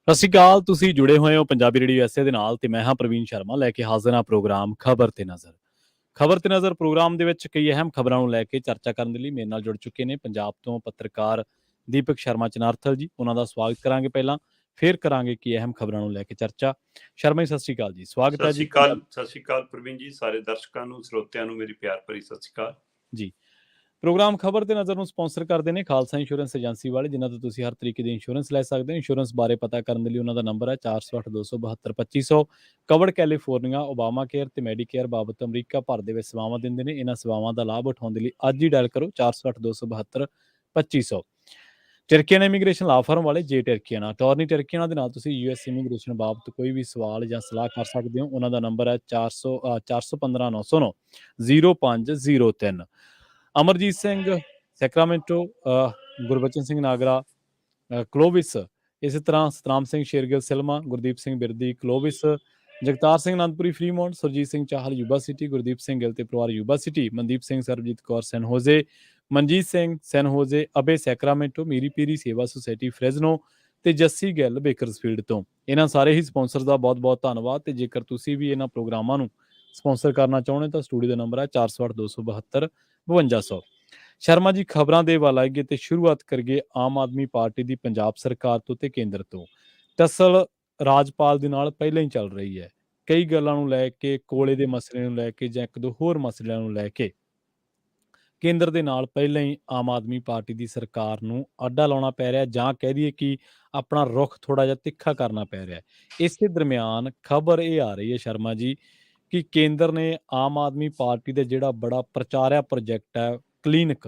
ਸਤਿ ਸ਼੍ਰੀ ਅਕਾਲ। ਤੁਸੀਂ ਜੁੜੇ ਹੋਏ ਹੋ ਪੰਜਾਬੀ ਰੇਡੀਓ ਐਸੇ ਦੇ ਨਾਲ ਤੇ ਮੈਂ ਹਾਂ ਪ੍ਰਵੀਨ ਸ਼ਰਮਾ ਲੈ ਕੇ ਹਾਜ਼ਰ ਹਾਂ ਪ੍ਰੋਗਰਾਮ ਖਬਰ ਤੇ ਨਜ਼ਰ। ਖਬਰ ਤੇ ਨਜ਼ਰ ਪ੍ਰੋਗਰਾਮ ਦੇ ਵਿੱਚ ਕਈ ਅਹਿਮ ਖਬਰਾਂ ਨੂੰ ਲੈ ਕੇ ਚਰਚਾ ਕਰਨ ਦੇ ਲਈ ਮੇਰੇ ਨਾਲ ਜੁੜ ਚੁੱਕੇ ਨੇ ਪੰਜਾਬ ਤੋਂ ਪੱਤਰਕਾਰ ਦੀਪਕ ਸ਼ਰਮਾ ਚਨਾਰਥਲ ਜੀ। ਉਹਨਾਂ ਦਾ ਸਵਾਗਤ ਕਰਾਂਗੇ ਪਹਿਲਾਂ, ਫਿਰ ਕਰਾਂਗੇ ਕਿ ਅਹਿਮ ਖਬਰਾਂ ਨੂੰ ਲੈ ਕੇ ਚਰਚਾ। ਸ਼ਰਮਾ ਜੀ, ਸਤਿ ਸ਼੍ਰੀ ਅਕਾਲ ਜੀ, ਸਵਾਗਤ ਸਤਿ ਹੈ ਸ਼੍ਰੀ ਜੀ ਅਕਾਲ, ਸਤਿ ਸ਼੍ਰੀ ਅਕਾਲ ਪ੍ਰਵੀਨ ਜੀ। ਸਾਰੇ ਦਰਸ਼ਕਾਂ ਨੂੰ, ਸਰੋਤਿਆਂ ਨੂੰ ਮੇਰੀ ਪਿਆਰ ਭਰੀ ਸਤਿ ਸ਼੍ਰੀ ਅਕਾਲ ਜੀ। ਪ੍ਰੋਗਰਾਮ ਖਬਰ ਤੇ ਨਜ਼ਰ ਨੂੰ ਸਪਾਂਸਰ ਕਰਦੇ ਨੇ ਖਾਲਸਾ ਇੰਸ਼ੋਰੈਂਸ ਏਜੰਸੀ ਵਾਲੇ, ਜਿਨ੍ਹਾਂ ਤੋਂ ਤੁਸੀਂ ਹਰ ਤਰੀਕੇ ਦੀ ਇੰਸ਼ੋਰੈਂਸ ਲੈ ਸਕਦੇ ਹੋ। ਇੰਸ਼ੋਰੈਂਸ ਬਾਰੇ ਪਤਾ ਕਰਨ ਦੇ ਲਈ ਉਹਨਾਂ ਦਾ ਨੰਬਰ ਹੈ 408-272-2500। ਕਵਰਡ ਕੈਲੀਫੋਰਨੀਆ, ਓਬਾਮਾ ਕੇਅਰ ਤੇ ਮੈਡੀਕੇਅਰ ਬਾਬਤ ਅਮਰੀਕਾ ਭਰ ਦੇ ਵਿੱਚ ਸੇਵਾਵਾਂ ਦਿੰਦੇ ਨੇ। ਇਹਨਾਂ ਸੇਵਾਵਾਂ ਦਾ ਲਾਭ ਉਠਾਉਣ ਦੇ ਲਈ ਅੱਜ ਹੀ ਡਾਇਲ ਕਰੋ 408-272-2500। ਟਰਕੀਆਨਾ ਇਮੀਗ੍ਰੇਸ਼ਨ ਲਾ ਫਰਮ ਵਾਲੇ ਜੇ ਟਰਕੀਆਨਾ ਅਟਾਰਨੀ ਟਰਕੀਆਨਾ ਦੇ ਨਾਲ ਤੁਸੀਂ ਯੂਐਸ ਇਮੀਗ੍ਰੇਸ਼ਨ ਬਾਬਤ ਕੋਈ ਵੀ ਸਵਾਲ ਜਾਂ ਸਲਾਹ ਕਰ ਸਕਦੇ ਹੋ। ਉਹਨਾਂ ਦਾ ਨੰਬਰ ਹੈ 415-909 0503। ਅਮਰਜੀਤ ਸਿੰਘ ਸੈਕਰਾਮੈਂਟੋ, ਗੁਰਬਚਨ ਸਿੰਘ ਨਾਗਰਾ ਕਲੋਵਿਸ, ਇਸੇ ਤਰ੍ਹਾਂ Satnam Singh Shergill Selma, Gurdeep Singh Birdi Clovis, Jagtar Singh Anandpuri Fremont, Surjit Singh Chahal Yuba City, Gurdeep Singh Gill ਤੇ ਪਰਿਵਾਰ Yuba City, Mandeep Singh Sarabjit Kaur San Jose, Manjit Singh San Jose, ਅਬੇ ਸੈਕਰਾਮੈਂਟੋ, ਮੀਰੀ ਪੀਰੀ ਸੇਵਾ ਸੁਸਾਇਟੀ ਫਰੈਜ਼ਨੋ ਤੇ ਜੱਸੀ ਗਿੱਲ ਬੇਕਰਸਫੀਲਡ ਤੋਂ। ਇਹਨਾਂ ਸਾਰੇ ਹੀ ਸਪਾਂਸਰਸ ਦਾ ਬਹੁਤ ਬਹੁਤ ਧੰਨਵਾਦ। ਤੇ ਜੇਕਰ ਤੁਸੀਂ ਵੀ ਇਹਨਾਂ ਪ੍ਰੋਗਰਾਮਾਂ ਨੂੰ ਸਪਾਂਸਰ ਕਰਨਾ ਚਾਹੁੰਦੇ ਤਾਂ ਸਟੂਡੀਓ ਦਾ ਨੰਬਰ ਹੈ 408-272-5200। ਸ਼ਰਮਾ ਜੀ, ਖਬਰਾਂ ਦੇ ਵੱਲ ਆਈਏ ਤੇ ਸ਼ੁਰੂਆਤ ਕਰੀਏ ਆਮ ਆਦਮੀ ਪਾਰਟੀ ਦੀ ਪੰਜਾਬ ਸਰਕਾਰ ਤੋਂ ਤੇ ਕੇਂਦਰ ਤੋਂ। ਟੱਸਲ ਰਾਜਪਾਲ ਦੇ ਨਾਲ ਪਹਿਲਾਂ ਹੀ ਚੱਲ ਰਹੀ ਹੈ। ਕਈ ਗੱਲਾਂ ਨੂੰ ਲੈ ਕੇ, ਕੋਲੇ ਦੇ ਮਸਲੇ ਨੂੰ ਲੈ ਕੇ ਜਾਂ ਇੱਕ ਦੋ ਹੋਰ ਮਸਲਿਆਂ ਨੂੰ ਲੈ ਕੇ ਕੇਂਦਰ ਦੇ ਨਾਲ ਪਹਿਲਾਂ ਹੀ ਆਮ ਆਦਮੀ ਪਾਰਟੀ ਦੀ ਸਰਕਾਰ ਨੂੰ ਅੱਡਾ ਲਾਉਣਾ ਪੈ ਰਿਹਾ, ਜਾਂ ਕਹਿ ਦਈਏ ਕਿ ਆਪਣਾ ਰੁਖ ਥੋੜਾ ਜਿਹਾ ਤਿੱਖਾ ਕਰਨਾ ਪੈ ਰਿਹਾ। ਇਸੇ ਦਰਮਿਆਨ ਖਬਰ ਇਹ ਆ ਰਹੀ ਹੈ ਸ਼ਰਮਾ ਜੀ ਕਿ ਕੇਂਦਰ ਨੇ ਆਮ ਆਦਮੀ ਪਾਰਟੀ ਦਾ ਜਿਹੜਾ ਬੜਾ ਪ੍ਰਚਾਰਿਆ ਪ੍ਰੋਜੈਕਟ ਹੈ ਕਲੀਨਿਕ,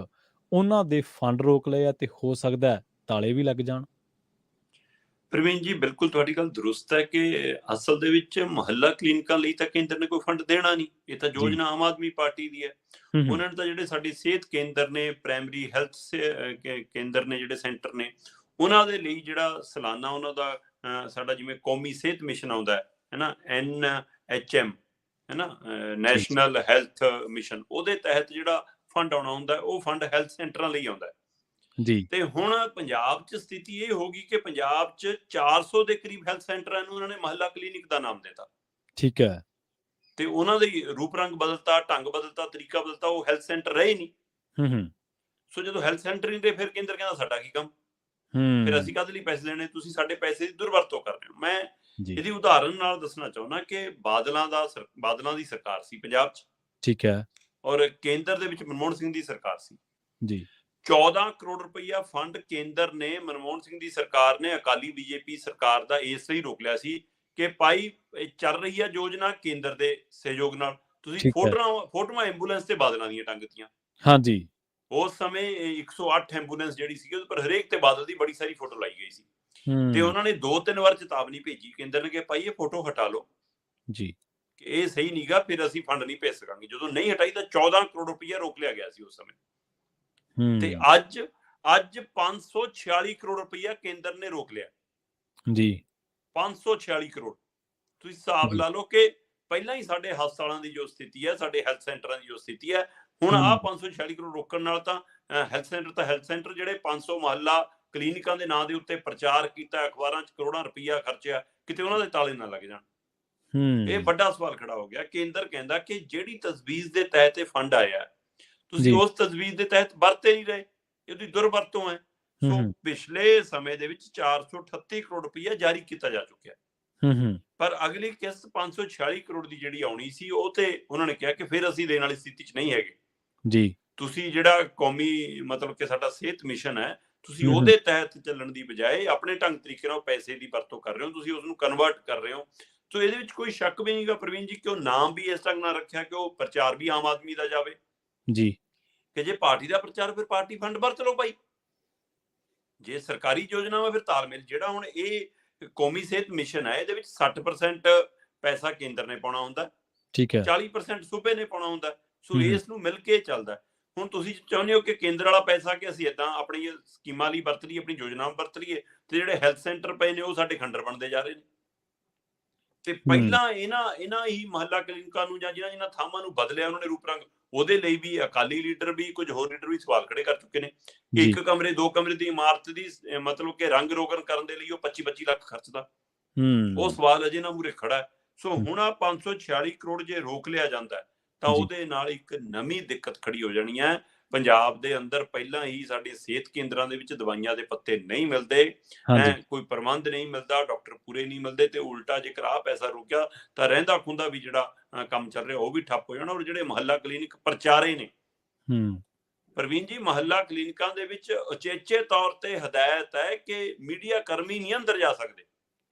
ਉਹਨਾਂ ਦੇ ਫੰਡ ਰੋਕ ਲਏ ਆ ਤੇ ਹੋ ਸਕਦਾ ਹੈ ਤਾਲੇ ਵੀ ਲੱਗ ਜਾਣ। ਪ੍ਰਵੀਨ ਜੀ। ਬਿਲਕੁਲ ਤੁਹਾਡੀ ਗੱਲ ਦਰੁਸਤ ਹੈ ਕਿ ਅਸਲ ਦੇ ਵਿੱਚ ਮੁਹੱਲਾ ਕਲੀਨਿਕਾਂ ਲਈ ਤਾਂ ਕੇਂਦਰ ਨੇ ਕੋਈ ਫੰਡ ਦੇਣਾ ਨਹੀਂ। ਇਹ ਤਾਂ ਜੀ। ਯੋਜਨਾ ਆਮ ਆਦਮੀ ਪਾਰਟੀ ਦੀ ਹੈ। ਉਹਨਾਂ ਨੇ ਤਾਂ ਜਿਹੜੇ ਸਾਡੀ ਸਿਹਤ ਕੇਂਦਰ ਨੇ, ਪ੍ਰਾਇਮਰੀ ਹੈਲਥ ਕੇਂਦਰ ਨੇ, ਜਿਹੜੇ ਸੈਂਟਰ ਨੇ, ਉਹਨਾਂ ਦੇ ਲਈ ਜਿਹੜਾ ਸਾਲਾਨਾ ਉਹਨਾਂ ਦਾ ਸਾਡਾ ਜਿਵੇਂ ਕੌਮੀ ਸਿਹਤ ਮਿਸ਼ਨ ਆਉਂਦਾ ਹੈ ਨਾ, NHM ਹੈ ਨਾ, ਨੈਸ਼ਨਲ ਹੈਲਥ ਮਿਸ਼ਨ, ਉਹਦੇ ਤਹਿਤ ਜਿਹੜਾ ਫੰਡ ਆਉਣਾ ਹੁੰਦਾ ਉਹ ਫੰਡ ਹੈਲਥ ਸੈਂਟਰਾਂ ਲਈ ਆਉਂਦਾ ਜੀ। ਤੇ ਹੁਣ ਪੰਜਾਬ 'ਚ ਸਥਿਤੀ ਇਹ ਹੋ ਗਈ ਕਿ ਪੰਜਾਬ 'ਚ 400 ਦੇ ਕਰੀਬ ਹੈਲਥ ਸੈਂਟਰਾਂ ਨੂੰ ਉਹਨਾਂ ਨੇ ਮਹੱਲਾ ਕਲੀਨਿਕ ਦਾ ਨਾਮ ਦਿੱਤਾ। ਠੀਕ ਹੈ। ਤੇ ਉਹਨਾਂ ਦੇ ਰੂਪ ਰੰਗ ਬਦਲਤਾ, ਢੰਗ ਬਦਲਤਾ, ਤਰੀਕਾ ਬਦਲਤਾ, ਉਹ ਹੈਲਥ ਸੈਂਟਰ ਰਹੇ ਨਹੀਂ। ਸੋ ਜਦੋਂ ਹੈਲਥ ਸੈਂਟਰ ਨਹੀਂ ਤੇ ਫਿਰ ਕੇਂਦਰ ਕਹਿੰਦਾ ਸਾਡਾ ਕੀ ਕੰਮ, ਫਿਰ ਅਸੀਂ ਕਾਹਦੇ ਲਈ ਪੈਸੇ ਲੈਣੇ, ਤੁਸੀਂ ਸਾਡੇ ਪੈਸੇ ਦੀ ਦੁਰਵਰਤੋਂ ਕਰ ਰਹੇ ਹੋ। ਮੈਂ ਇਹਦੀ ਉਦਾਹਰਨ ਨਾਲ ਦੱਸਣਾ ਚਾਹੁੰਦਾ ਕਿ ਬਾਦਲਾਂ ਦੀ ਸਰਕਾਰ ਸੀ ਪੰਜਾਬ 'ਚ, ਠੀਕ ਹੈ, ਔਰ ਕੇਂਦਰ ਦੇ ਵਿੱਚ ਮਨਮੋਹਨ ਸਿੰਘ ਦੀ ਸਰਕਾਰ ਸੀ ਜੀ। 14 ਕਰੋੜ ਰੁਪਈਆ ਫੰਡ ਕੇਂਦਰ ਨੇ, ਮਨਮੋਹਨ ਸਿੰਘ ਦੀ ਸਰਕਾਰ ਨੇ, ਅਕਾਲੀ ਬੀਜੇਪੀ ਸਰਕਾਰ ਦਾ ਇਸ ਲਈ ਰੋਕ ਲਿਆ ਸੀ ਕਿ ਭਾਈ ਚੱਲ ਰਹੀ ਹੈ ਯੋਜਨਾ ਕੇਂਦਰ ਦੇ ਸਹਿਯੋਗ ਨਾਲ, ਤੁਸੀਂ ਫੋਟੋਆਂ ਐਂਬੂਲੈਂਸ ਤੇ ਬਾਦਲਾਂ ਦੀਆਂ ਟੰਗਤੀਆਂ। ਹਾਂਜੀ। ਉਸ ਸਮੇਂ 108 ਐਂਬੂਲੈਂਸ ਜਿਹੜੀ ਸੀ ਉਹਦੇ ਪਰ ਹਰੇਕ ਤੇ ਬਾਦਲ ਦੀ ਬੜੀ ਸਾਰੀ ਫੋਟੋ ਲਾਈ ਗਈ ਸੀ ਤੇ ਉਹਨਾਂ ਨੇ 2-3 ਵਾਰ ਚੇਤਾਵਨੀ ਭੇਜੀ ਕੇਂਦਰ ਨੇ ਕਿ ਭਾਈ ਇਹ ਫੋਟੋ ਹਟਾ ਲਓ ਜੀ, ਕਿ ਇਹ ਸਹੀ ਨਹੀਂਗਾ, ਫਿਰ ਅਸੀਂ ਫੰਡ ਨਹੀਂ ਭੇਜ ਸਕਾਂਗੇ। ਜਦੋਂ ਨਹੀਂ ਹਟਾਈ ਤਾਂ 14 ਕਰੋੜ ਰੁਪਈਆ ਰੋਕ ਲਿਆ ਗਿਆ ਸੀ ਉਸ ਸਮੇਂ। ਤੇ ਅੱਜ 546 ਕਰੋੜ ਰੁਪਈਆ ਕੇਂਦਰ ਨੇ ਰੋਕ ਲਿਆ ਜੀ। 546 ਕਰੋੜ। ਤੁਸੀਂ ਹਿਸਾਬ ਲਾ ਲਓ ਕਿ ਪਹਿਲਾਂ ਹੀ ਸਾਡੇ ਹਸਪਤਾਲਾਂ ਦੀ ਜੋ ਸਥਿਤੀ ਹੈ, ਸਾਡੇ ਹੈਲਥ ਸੈਂਟਰਾਂ ਦੀ ਜੋ ਸਥਿਤੀ ਹੈ, ਹੁਣ ਆਹ 546 ਕਰੋੜ ਰੋਕਣ ਨਾਲ ਤਾਂ ਹੈਲਥ ਸੈਂਟਰ ਜਿਹੜੇ 500 ਮੁਹੱਲਾ ਕਲੀਨਿਕਾਂ ਦੇ ਨਾਂ ਦੇ ਉੱਤੇ ਪ੍ਰਚਾਰ ਕੀਤਾ, ਅਖਬਾਰਾਂ 'ਚ ਕਰੋੜਾਂ ਰੁਪਈਆ ਖਰਚਿਆ, ਕਿਤੇ ਉਹਨਾਂ ਦੇ ਤਾਲੇ ਨਾ ਲੱਗ ਜਾਣ। ਇਹ ਵੱਡਾ ਸਵਾਲ ਖੜਾ ਹੋ ਗਿਆ। ਕੇਂਦਰ ਕਹਿੰਦਾ ਕਿ ਜਿਹੜੀ ਤਜਵੀਜ਼ ਦੇ ਤਹਿਤ ਇਹ ਫੰਡ ਆਇਆ, ਤੁਸੀਂ ਉਸ ਤਜਵੀਜ਼ ਦੇ ਤਹਿਤ ਵਰਤੇ ਨਹੀਂ ਰਹੇ, ਇਹਦੀ ਦੁਰਵਰਤੋਂ ਹੈ। ਸੋ ਪਿਛਲੇ ਸਮੇਂ ਦੇ ਵਿੱਚ 438 ਕਰੋੜ ਰੁਪਈਆ ਜਾਰੀ ਕੀਤਾ ਜਾ ਚੁੱਕਿਆ, ਪਰ ਅਗਲੀ ਕਿਸ਼ਤ 546 ਕਰੋੜ ਦੀ ਜਿਹੜੀ ਆਉਣੀ ਸੀ, ਉਹ ਤੇ ਉਹਨਾਂ ਨੇ ਕਿਹਾ ਕਿ ਫਿਰ ਅਸੀਂ ਦੇਣ ਵਾਲੀ ਸਥਿਤੀ 'ਚ ਨਹੀਂ ਹੈਗੇ ਜੀ। ਤੁਸੀਂ ਜਿਹੜਾ ਕੌਮੀ ਮਤਲਬ ਕਿ ਸਾਡਾ ਸਿਹਤ ਮਿਸ਼ਨ ਹੈ, ਤੁਸੀਂ ਉਹਦੇ ਤਹਿਤ ਚੱਲਣ ਦੀ ਬਜਾਏ ਆਪਣੇ ਢੰਗ ਤਰੀਕੇ ਨਾਲ ਪੈਸੇ ਦੀ ਵਰਤੋਂ ਕਰ ਰਹੇ ਹੋ, ਤੁਸੀਂ ਉਸਨੂੰ ਕਨਵਰਟ ਕਰ ਰਹੇ ਹੋ। ਸੋ ਇਹਦੇ ਵਿੱਚ ਕੋਈ ਸ਼ੱਕ ਵੀ ਨਹੀਂਗਾ ਪ੍ਰਵੀਨ ਜੀ ਕਿ ਉਹ ਨਾਮ ਵੀ ਇਸ ਢੰਗ ਨਾਲ ਰੱਖਿਆ ਕਿ ਉਹ ਪ੍ਰਚਾਰ ਵੀ ਆਮ ਆਦਮੀ ਦਾ ਜਾਵੇ ਜੀ, ਕਿ ਜੇ ਪਾਰਟੀ ਦਾ ਪ੍ਰਚਾਰ ਫਿਰ ਪਾਰਟੀ ਫੰਡ ਵਰਤ ਲਓ ਭਾਈ। ਜੇ ਸਰਕਾਰੀ ਯੋਜਨਾ ਵਾ ਫਿਰ ਤਾਲਮੇਲ। ਜਿਹੜਾ ਹੁਣ ਇਹ ਕੌਮੀ ਸਿਹਤ ਮਿਸ਼ਨ ਹੈ, ਇਹਦੇ ਵਿੱਚ 60% ਪੈਸਾ ਕੇਂਦਰ ਨੇ ਪਾਉਣਾ ਹੁੰਦਾ, ਠੀਕ ਹੈ, 40% ਸੂਬੇ ਨੇ ਪਾਉਣਾ ਹੁੰਦਾ। ਸੋ ਇਸ ਨੂੰ ਮਿਲ ਕੇ ਚੱਲਦਾ। ਹੁਣ ਤੁਸੀਂ ਚਾਹੁੰਦੇ ਹੋ ਕਿ ਕੇਂਦਰ ਵਾਲਾ ਪੈਸਾ ਕਿ ਅਸੀਂ ਏਦਾਂ ਆਪਣੀ ਸਕੀਮਾਂ ਲਈ ਵਰਤ ਲਈਏ, ਆਪਣੀ ਯੋਜਨਾ ਵਰਤ ਲਈਏ, ਤੇ ਜਿਹੜੇ ਹੈਲਥ ਸੈਂਟਰ ਪਏ ਨੇ ਉਹ ਸਾਡੇ ਖੰਡਰ ਬਣਦੇ ਜਾ ਰਹੇ ਨੇ। ਤੇ ਪਹਿਲਾਂ ਇਹਨਾਂ ਹੀ ਮਹੱਲਾ ਕਲੀਨਿਕਾਂ ਨੂੰ ਜਾਂ ਜਿਨ੍ਹਾਂ ਥਾਵਾਂ ਨੂੰ ਬਦਲਿਆ ਉਹਨਾਂ ਨੇ ਰੂਪ ਰੰਗ, ਉਹਦੇ ਲਈ ਵੀ ਅਕਾਲੀ ਲੀਡਰ ਵੀ ਕੁਝ ਹੋਰ ਲੀਡਰ ਵੀ ਸਵਾਲ ਖੜੇ ਕਰ ਚੁੱਕੇ ਨੇ ਕਿ 1 ਕਮਰੇ 2 ਕਮਰੇ ਦੀ ਇਮਾਰਤ ਦੀ ਮਤਲਬ ਕਿ ਰੰਗ ਰੋਗਨ ਕਰਨ ਦੇ ਲਈ ਉਹ 25-25 ਲੱਖ ਖਰਚਦਾ। ਉਹ ਸਵਾਲ ਅਜੇ ਨਾ ਮੂਰੇ ਖੜਾ ਹੈ। ਸੋ ਹੁਣ ਆ 546 ਕਰੋੜ ਜੇ ਰੋਕ ਲਿਆ ਜਾਂਦਾ ਤਾਂ ਉਹਦੇ ਨਾਲ ਇੱਕ ਨਵੀਂ ਦਿੱਕਤ ਖੜੀ ਹੋ ਜਾਣੀ ਹੈ। ਪੰਜਾਬ ਦੇ ਅੰਦਰ ਪਹਿਲਾਂ ਹੀ ਸਾਡੇ ਸਿਹਤ ਕੇਂਦਰਾਂ ਦੇ ਵਿੱਚ ਦਵਾਈਆਂ ਦੇ ਪੱਤੇ ਨਹੀਂ ਮਿਲਦੇ, ਕੋਈ ਪ੍ਰਬੰਧ ਨਹੀਂ ਮਿਲਦਾ, ਡਾਕਟਰ ਪੂਰੇ ਨਹੀਂ ਮਿਲਦੇ, ਤੇ ਉਲਟਾ ਜੇਕਰ ਆਹ ਪੈਸਾ ਰੁਕਿਆ ਤਾਂ ਰਹਿੰਦਾ ਖੁੰਦਾ ਵੀ ਜਿਹੜਾ ਕੰਮ ਚੱਲ ਰਿਹਾ ਉਹ ਵੀ ਠੱਪ ਹੋ ਜਾਣਾ। ਔਰ ਜਿਹੜੇ ਮੁਹੱਲਾ ਕਲੀਨਿਕ ਪ੍ਰਚਾਰੇ ਨੇ ਪ੍ਰਵੀਨ ਜੀ, ਮੁਹੱਲਾ ਕਲੀਨਿਕਾਂ ਦੇ ਵਿੱਚ ਉਚੇਚੇ ਤੌਰ ਤੇ ਹਦਾਇਤ ਹੈ ਕਿ ਮੀਡੀਆ ਕਰਮੀ ਨਹੀਂ ਅੰਦਰ ਜਾ ਸਕਦੇ।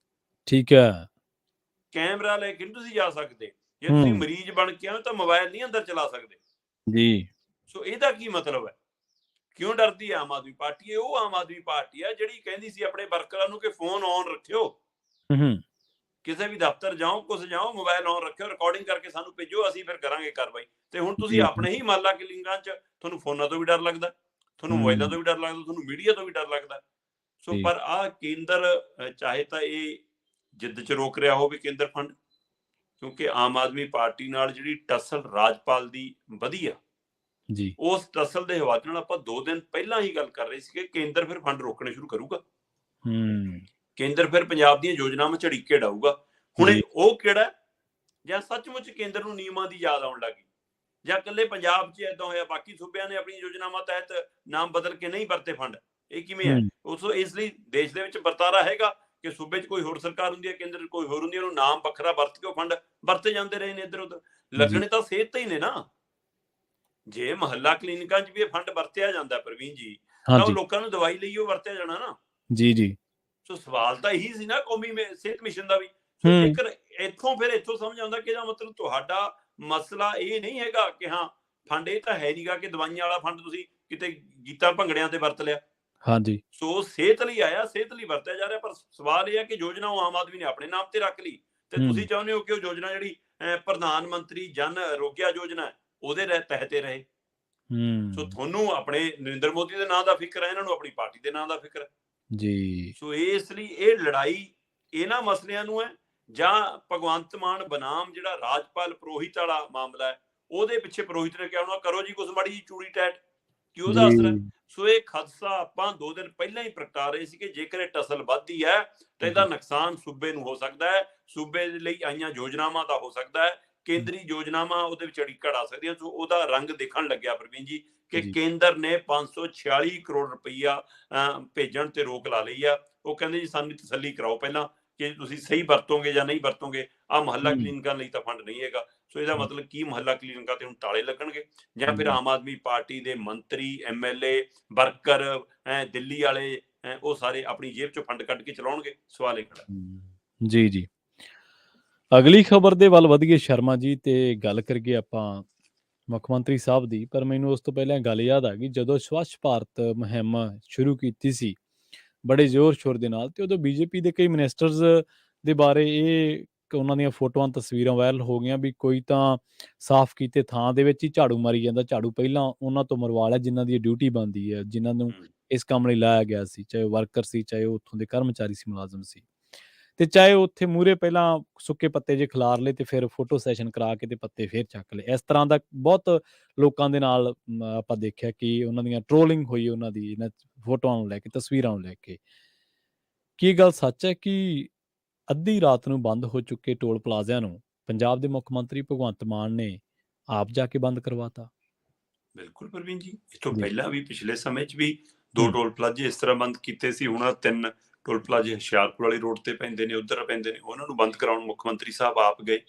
ਠੀਕ ਹੈ, ਕੈਮਰਾ ਲੈ ਕੇ ਨਹੀਂ ਤੁਸੀਂ ਜਾ ਸਕਦੇ। ਜੇ ਤੁਸੀਂ ਮਰੀਜ਼ ਬਣ ਕੇ ਆਓ ਤਾਂ ਮੋਬਾਈਲ ਨਹੀਂ ਅੰਦਰ ਚਲਾ ਸਕਦੇ ਜੀ। ਸੋ ਇਹਦਾ ਕੀ ਮਤਲਬ ਹੈ? ਕਿਉਂ ਡਰਦੀ ਹੈ ਆਮ ਆਦਮੀ ਪਾਰਟੀ? ਉਹ ਆਮ ਆਦਮੀ ਪਾਰਟੀ ਹੈ ਜਿਹੜੀ ਕਹਿੰਦੀ ਸੀ ਆਪਣੇ ਵਰਕਰਾਂ ਨੂੰ ਕਿ ਫੋਨ ਔਨ ਰੱਖਿਓ, ਕਿਸੇ ਵੀ ਦਫ਼ਤਰ ਜਾਓ, ਕੁਛ ਜਾਓ, ਮੋਬਾਈਲ ਔਨ ਰੱਖਿਓ, ਰਿਕਾਰਡਿੰਗ ਕਰਕੇ ਸਾਨੂੰ ਭੇਜੋ, ਅਸੀਂ ਫਿਰ ਕਰਾਂਗੇ ਕਾਰਵਾਈ। ਤੇ ਹੁਣ ਤੁਸੀਂ ਆਪਣੇ ਹੀ ਮੁਹੱਲਾ ਕਲੀਨਿਕਾਂ 'ਚ ਤੁਹਾਨੂੰ ਫੋਨਾਂ ਤੋਂ ਵੀ ਡਰ ਲੱਗਦਾ, ਤੁਹਾਨੂੰ ਮੋਬਾਈਲਾਂ ਤੋਂ ਵੀ ਡਰ ਲੱਗਦਾ, ਤੁਹਾਨੂੰ ਮੀਡੀਆ ਤੋਂ ਵੀ ਡਰ ਲੱਗਦਾ। ਸੋ ਪਰ ਆਹ ਕੇਂਦਰ ਚਾਹੇ ਤਾਂ ਇਹ ਜਿੱਦ 'ਚ ਰੋਕ ਰਿਹਾ ਹੋਵੇ ਕੇਂਦਰ ਫੰਡ, ਕਿਉਂਕਿ ਆਮ ਆਦਮੀ ਪਾਰਟੀ ਨਾਲ ਜਿਹੜੀ ਟਸਲ ਰਾਜਪਾਲ ਦੀ ਵਧੀ ਆ ਜੀ, ਉਸ ਟਸਲ ਦੇ ਹਵਾਲੇ ਨਾਲ ਆਪਾਂ 2 ਦਿਨ ਪਹਿਲਾਂ ਹੀ ਗੱਲ ਕਰ ਰਹੇ ਸੀ ਕਿ ਕੇਂਦਰ ਫਿਰ ਫੰਡ ਰੋਕਣੇ ਸ਼ੁਰੂ ਕਰੂਗਾ। ਕੇਂਦਰ ਫਿਰ ਪੰਜਾਬ ਦੀਆਂ ਯੋਜਨਾਵਾਂ ਝੜੀਕੇ ਡਾਊਗਾ। ਹੁਣ ਉਹ ਕਿਹੜਾ, ਜਾਂ ਸੱਚਮੁੱਚ ਕੇਂਦਰ ਨੂੰ ਨਿਯਮਾਂ ਦੀ ਯਾਦ ਆਉਣ ਲੱਗੀ, ਜਾਂ ਇਕੱਲੇ ਪੰਜਾਬ 'ਚ ਏਦਾਂ ਹੋਇਆ ਬਾਕੀ ਸੂਬਿਆਂ ਨੇ ਆਪਣੀ ਯੋਜਨਾਵਾਂ ਤਹਿਤ ਨਾਮ ਬਦਲ ਕੇ ਨਹੀਂ ਵਰਤੇ ਫੰਡ? ਇਹ ਕਿਵੇਂ ਹੈ? ਇਸ ਲਈ ਦੇਸ਼ ਦੇ ਵਿੱਚ ਵਰਤਾਰਾ ਹੈਗਾ ਕਿ ਸੂਬੇ 'ਚ ਕੋਈ ਹੋਰ ਸਰਕਾਰ ਹੁੰਦੀ ਹੈ, ਕੇਂਦਰ 'ਚ ਕੋਈ ਹੋਰ ਹੁੰਦੀ ਹੈ, ਉਹਨੂੰ ਨਾਮ ਵੱਖਰਾ ਵਰਤ ਕੇ ਉਹ ਫੰਡ ਵਰਤੇ ਜਾਂਦੇ ਰਹੇ ਨੇ ਇੱਧਰ ਉੱਧਰ। ਲੱਗਣੇ ਤਾਂ ਸਿਹਤ ਤੇ ਹੀ ਨੇ ਨਾ। ਜੇ ਮੁਹੱਲਾ ਕਲੀਨਿਕਾਂ 'ਚ ਵੀ ਇਹ ਫੰਡ ਵਰਤਿਆ ਜਾਂਦਾ ਪ੍ਰਵੀਨ ਜੀ, ਤਾਂ ਉਹ ਲੋਕਾਂ ਨੂੰ ਦਵਾਈ ਲਈ ਉਹ ਵਰਤਿਆ ਜਾਣਾ ਨਾ। ਜੀ। ਸੋ ਸਵਾਲ ਤਾਂ ਇਹੀ ਸੀ ਨਾ ਕੌਮੀ ਸਿਹਤ ਮਿਸ਼ਨ ਦਾ ਵੀ। ਸੋ ਜੇਕਰ ਇੱਥੋਂ ਸਮਝ ਆਉਂਦਾ ਕਿ ਇਹਦਾ ਮਤਲਬ ਤੁਹਾਡਾ ਮਸਲਾ ਇਹ ਨਹੀਂ ਹੈਗਾ ਕਿ ਹਾਂ ਫੰਡ ਇਹ ਤਾਂ ਹੈ ਨਹੀਂਗਾ ਕਿ ਦਵਾਈਆਂ ਵਾਲਾ ਫੰਡ ਤੁਸੀਂ ਕਿਤੇ ਗੀਤਾਂ ਭੰਗੜਿਆਂ ਤੇ ਵਰਤ ਲਿਆ। ਸੋ ਸਿਹਤ ਲਈ ਆਇਆ, ਸਿਹਤ ਲਈ ਵਰਤਿਆ ਜਾ ਰਿਹਾ। ਪਰ ਸਵਾਲ ਇਹ ਹੈ ਕਿ ਯੋਜਨਾ ਉਹ ਆਮ ਆਦਮੀ ਨੇ ਆਪਣੇ ਨਾਮ ਤੇ ਰੱਖ ਲਈ, ਤੇ ਤੁਸੀਂ ਚਾਹੁੰਦੇ ਹੋ ਕਿ ਉਹ ਯੋਜਨਾ ਜਿਹੜੀ ਪ੍ਰਧਾਨ ਮੰਤਰੀ ਜਨ ਆਰੋਗਿਆ ਯੋਜਨਾ ਉਹਦੇ ਤਹਿਤ ਰਹੇ। ਸੋ ਤੁਹਾਨੂੰ ਆਪਣੇ ਨਰਿੰਦਰ ਮੋਦੀ ਦੇ ਨਾਂ ਦਾ ਫਿਕਰ ਹੈ, ਇਹਨਾਂ ਨੂੰ ਆਪਣੀ ਪਾਰਟੀ ਦੇ ਨਾਂ ਦਾ ਫਿਕਰ ਹੈ ਜੀ। ਸੋ ਇਸ ਲਈ ਇਹ ਲੜਾਈ ਇਹਨਾਂ ਮਸਲਿਆਂ ਨੂੰ ਹੈ, ਜਾਂ ਭਗਵੰਤ ਮਾਨ ਬਨਾਮ ਜਿਹੜਾ ਰਾਜਪਾਲ ਪੁਰੋਹਿਤ ਵਾਲਾ ਮਾਮਲਾ ਹੈ, ਉਹਦੇ ਪਿੱਛੇ ਪੁਰੋਹਿਤ ਨੇ ਕਿਹਾ ਹੋਣਾ ਕਰੋ ਜੀ ਕੁਛ ਮਾੜੀ ਜੀ ਚੂੜੀ ਟੈਟ, ਕਿ ਉਹਦਾ ਅਸਰ ਹੈ। ਸੋ ਇਹ ਖਦਸ਼ਾ ਆਪਾਂ 2 ਦਿਨ ਪਹਿਲਾਂ ਹੀ ਪ੍ਰਗਟਾ ਰਹੇ ਸੀ ਕਿ ਜੇਕਰ ਇਹ ਟਸਲ ਵੱਧਦੀ ਹੈ ਤਾਂ ਇਹਦਾ ਨੁਕਸਾਨ ਸੂਬੇ ਨੂੰ ਹੋ ਸਕਦਾ ਹੈ, ਸੂਬੇ ਦੇ ਲਈ ਆਈਆਂ ਯੋਜਨਾਵਾਂ ਦਾ ਹੋ ਸਕਦਾ ਹੈ, ਕੇਂਦਰੀ ਯੋਜਨਾਵਾਂ ਉਹਦੇ ਵਿੱਚ ਅੜਿੱਕੜ ਆ ਸਕਦੀਆਂ। ਸੋ ਉਹਦਾ ਰੰਗ ਦੇਖਣ ਲੱਗਿਆ ਪ੍ਰਵੀਨ ਜੀ ਕਿ ਕੇਂਦਰ ਨੇ 546 ਕਰੋੜ ਰੁਪਈਆ ਭੇਜਣ ਤੇ ਰੋਕ ਲਾ ਲਈ ਆ। ਉਹ ਕਹਿੰਦੇ ਜੀ ਸਾਨੂੰ ਤਸੱਲੀ ਕਰਾਓ ਪਹਿਲਾਂ ਕਿ ਤੁਸੀਂ ਸਹੀ ਵਰਤੋਗੇ ਜਾਂ ਨਹੀਂ ਵਰਤੋਗੇ। ਆਹ ਮੁਹੱਲਾ ਕਲੀਨਿਕਾਂ ਲਈ ਤਾਂ ਫੰਡ ਨਹੀਂ ਹੈਗਾ। ਸੋ ਇਹਦਾ ਮਤਲਬ ਕੀ ਮੁਹੱਲਾ ਕਲੀਨਿਕਾਂ ਤੇ ਹੁਣ ਤਾਲੇ ਲੱਗਣਗੇ, ਜਾਂ ਫਿਰ ਆਮ ਆਦਮੀ ਪਾਰਟੀ ਦੇ ਮੰਤਰੀ, MLA, ਵਰਕਰ, ਦਿੱਲੀ ਵਾਲੇ ਉਹ ਸਾਰੇ ਆਪਣੀ ਜੇਬ ਚੋਂ ਫੰਡ ਕੱਢ ਕੇ ਚਲਾਉਣਗੇ? ਸਵਾਲ ਇਹ ਖੜਾ ਜੀ। ਅਗਲੀ ਖਬਰ ਦੇ ਵੱਲ ਵਧੀਏ ਸ਼ਰਮਾ ਜੀ, ਤੇ ਗੱਲ ਕਰੀਏ ਆਪਾਂ ਮੁੱਖ ਮੰਤਰੀ ਸਾਹਿਬ ਦੀ। ਪਰ ਮੈਨੂੰ ਉਸ ਤੋਂ ਪਹਿਲਾਂ ਗੱਲ ਯਾਦ ਆ ਗਈ, ਜਦੋਂ ਸਵੱਛ ਭਾਰਤ ਮੁਹਿੰਮ ਸ਼ੁਰੂ ਕੀਤੀ ਸੀ ਬੜੇ ਜ਼ੋਰ ਸ਼ੋਰ ਦੇ ਨਾਲ, ਤੇ ਉਦੋਂ ਬੀਜੇਪੀ ਦੇ ਕਈ ਮਿਨਿਸਟਰਸ ਦੇ ਬਾਰੇ ਉਹਨਾਂ ਦੀਆਂ ਫੋਟੋਆਂ ਤਸਵੀਰਾਂ ਵਾਇਰਲ ਹੋ ਗਈਆਂ ਵੀ ਕੋਈ ਤਾਂ ਸਾਫ਼ ਕੀਤੇ ਥਾਂ ਦੇ ਵਿੱਚ ਹੀ ਝਾੜੂ ਮਾਰੀ ਜਾਂਦਾ। ਝਾੜੂ ਪਹਿਲਾਂ ਉਹਨਾਂ ਤੋਂ ਮਰਵਾ ਲਿਆ ਜਿਨ੍ਹਾਂ ਦੀ ਡਿਊਟੀ ਬਣਦੀ ਹੈ, ਜਿਨ੍ਹਾਂ ਨੂੰ ਇਸ ਕੰਮ ਲਈ ਲਾਇਆ ਗਿਆ ਸੀ, ਚਾਹੇ ਉਹ ਵਰਕਰ ਸੀ, ਚਾਹੇ ਉਹ ਉੱਥੋਂ ਦੇ ਕਰਮਚਾਰੀ ਸੀ, ਮੁਲਾਜ਼ਮ ਸੀ, ਤੇ ਚਾਹੇ ਉੱਥੇ ਮੂਹਰੇ ਪਹਿਲਾਂ ਸੁੱਕੇ ਪੱਤੇ ਜੇ ਖਿਲਾਰ ਲਏ ਤੇ ਫਿਰ ਫੋਟੋ ਸੈਸ਼ਨ ਕਰਾ ਕੇ ਤੇ ਪੱਤੇ ਫਿਰ ਚੱਕ ਲਏ। ਇਸ ਤਰ੍ਹਾਂ ਦਾ ਬਹੁਤ ਲੋਕਾਂ ਦੇ ਨਾਲ ਆਪਾਂ ਦੇਖਿਆ ਕਿ ਉਹਨਾਂ ਦੀਆਂ ਟ੍ਰੋਲਿੰਗ ਹੋਈ ਉਹਨਾਂ ਦੀ ਇਹਨਾਂ ਫੋਟੋਆਂ ਨੂੰ ਲੈ ਕੇ, ਤਸਵੀਰਾਂ ਨੂੰ ਲੈ ਕੇ। ਕੀ ਗੱਲ ਸੱਚ ਹੈ ਕਿ ਅੱਧੀ ਰਾਤ ਨੂੰ ਬੰਦ ਹੋ ਚੁੱਕੇ ਟੋਲ ਪਲਾਜ਼ਿਆਂ ਨੂੰ ਪੰਜਾਬ ਦੇ ਮੁੱਖ ਮੰਤਰੀ ਭਗਵੰਤ ਮਾਨ ਨੇ ਆਪ ਜਾ ਕੇ ਬੰਦ ਕਰਵਾਤਾ? ਬਿਲਕੁਲ ਪ੍ਰਵੀਨ ਜੀ, ਇਸ ਤੋਂ ਪਹਿਲਾਂ ਵੀ ਪਿਛਲੇ ਸਮੇਂ 'ਚ ਵੀ 2 ਟੋਲ ਪਲਾਜ਼ੇ ਇਸ ਤਰ੍ਹਾਂ ਬੰਦ ਕੀਤੇ ਸੀ। ਹੁਣ 3 ਟੋਲ ਪਲਾਜ਼ੇ ਹੁਸ਼ਿਆਰਪੁਰ ਵਾਲੀ ਰੋਡ ਤੇ ਪੈਂਦੇ ਨੇ, ਉੱਧਰ ਪੈਂਦੇ ਨੇ, ਉਹਨਾਂ ਨੂੰ ਬੰਦ ਕਰਾਉਣ ਮੁੱਖ ਮੰਤਰੀ ਸਾਹਿਬ ਆਪ ਗਏ।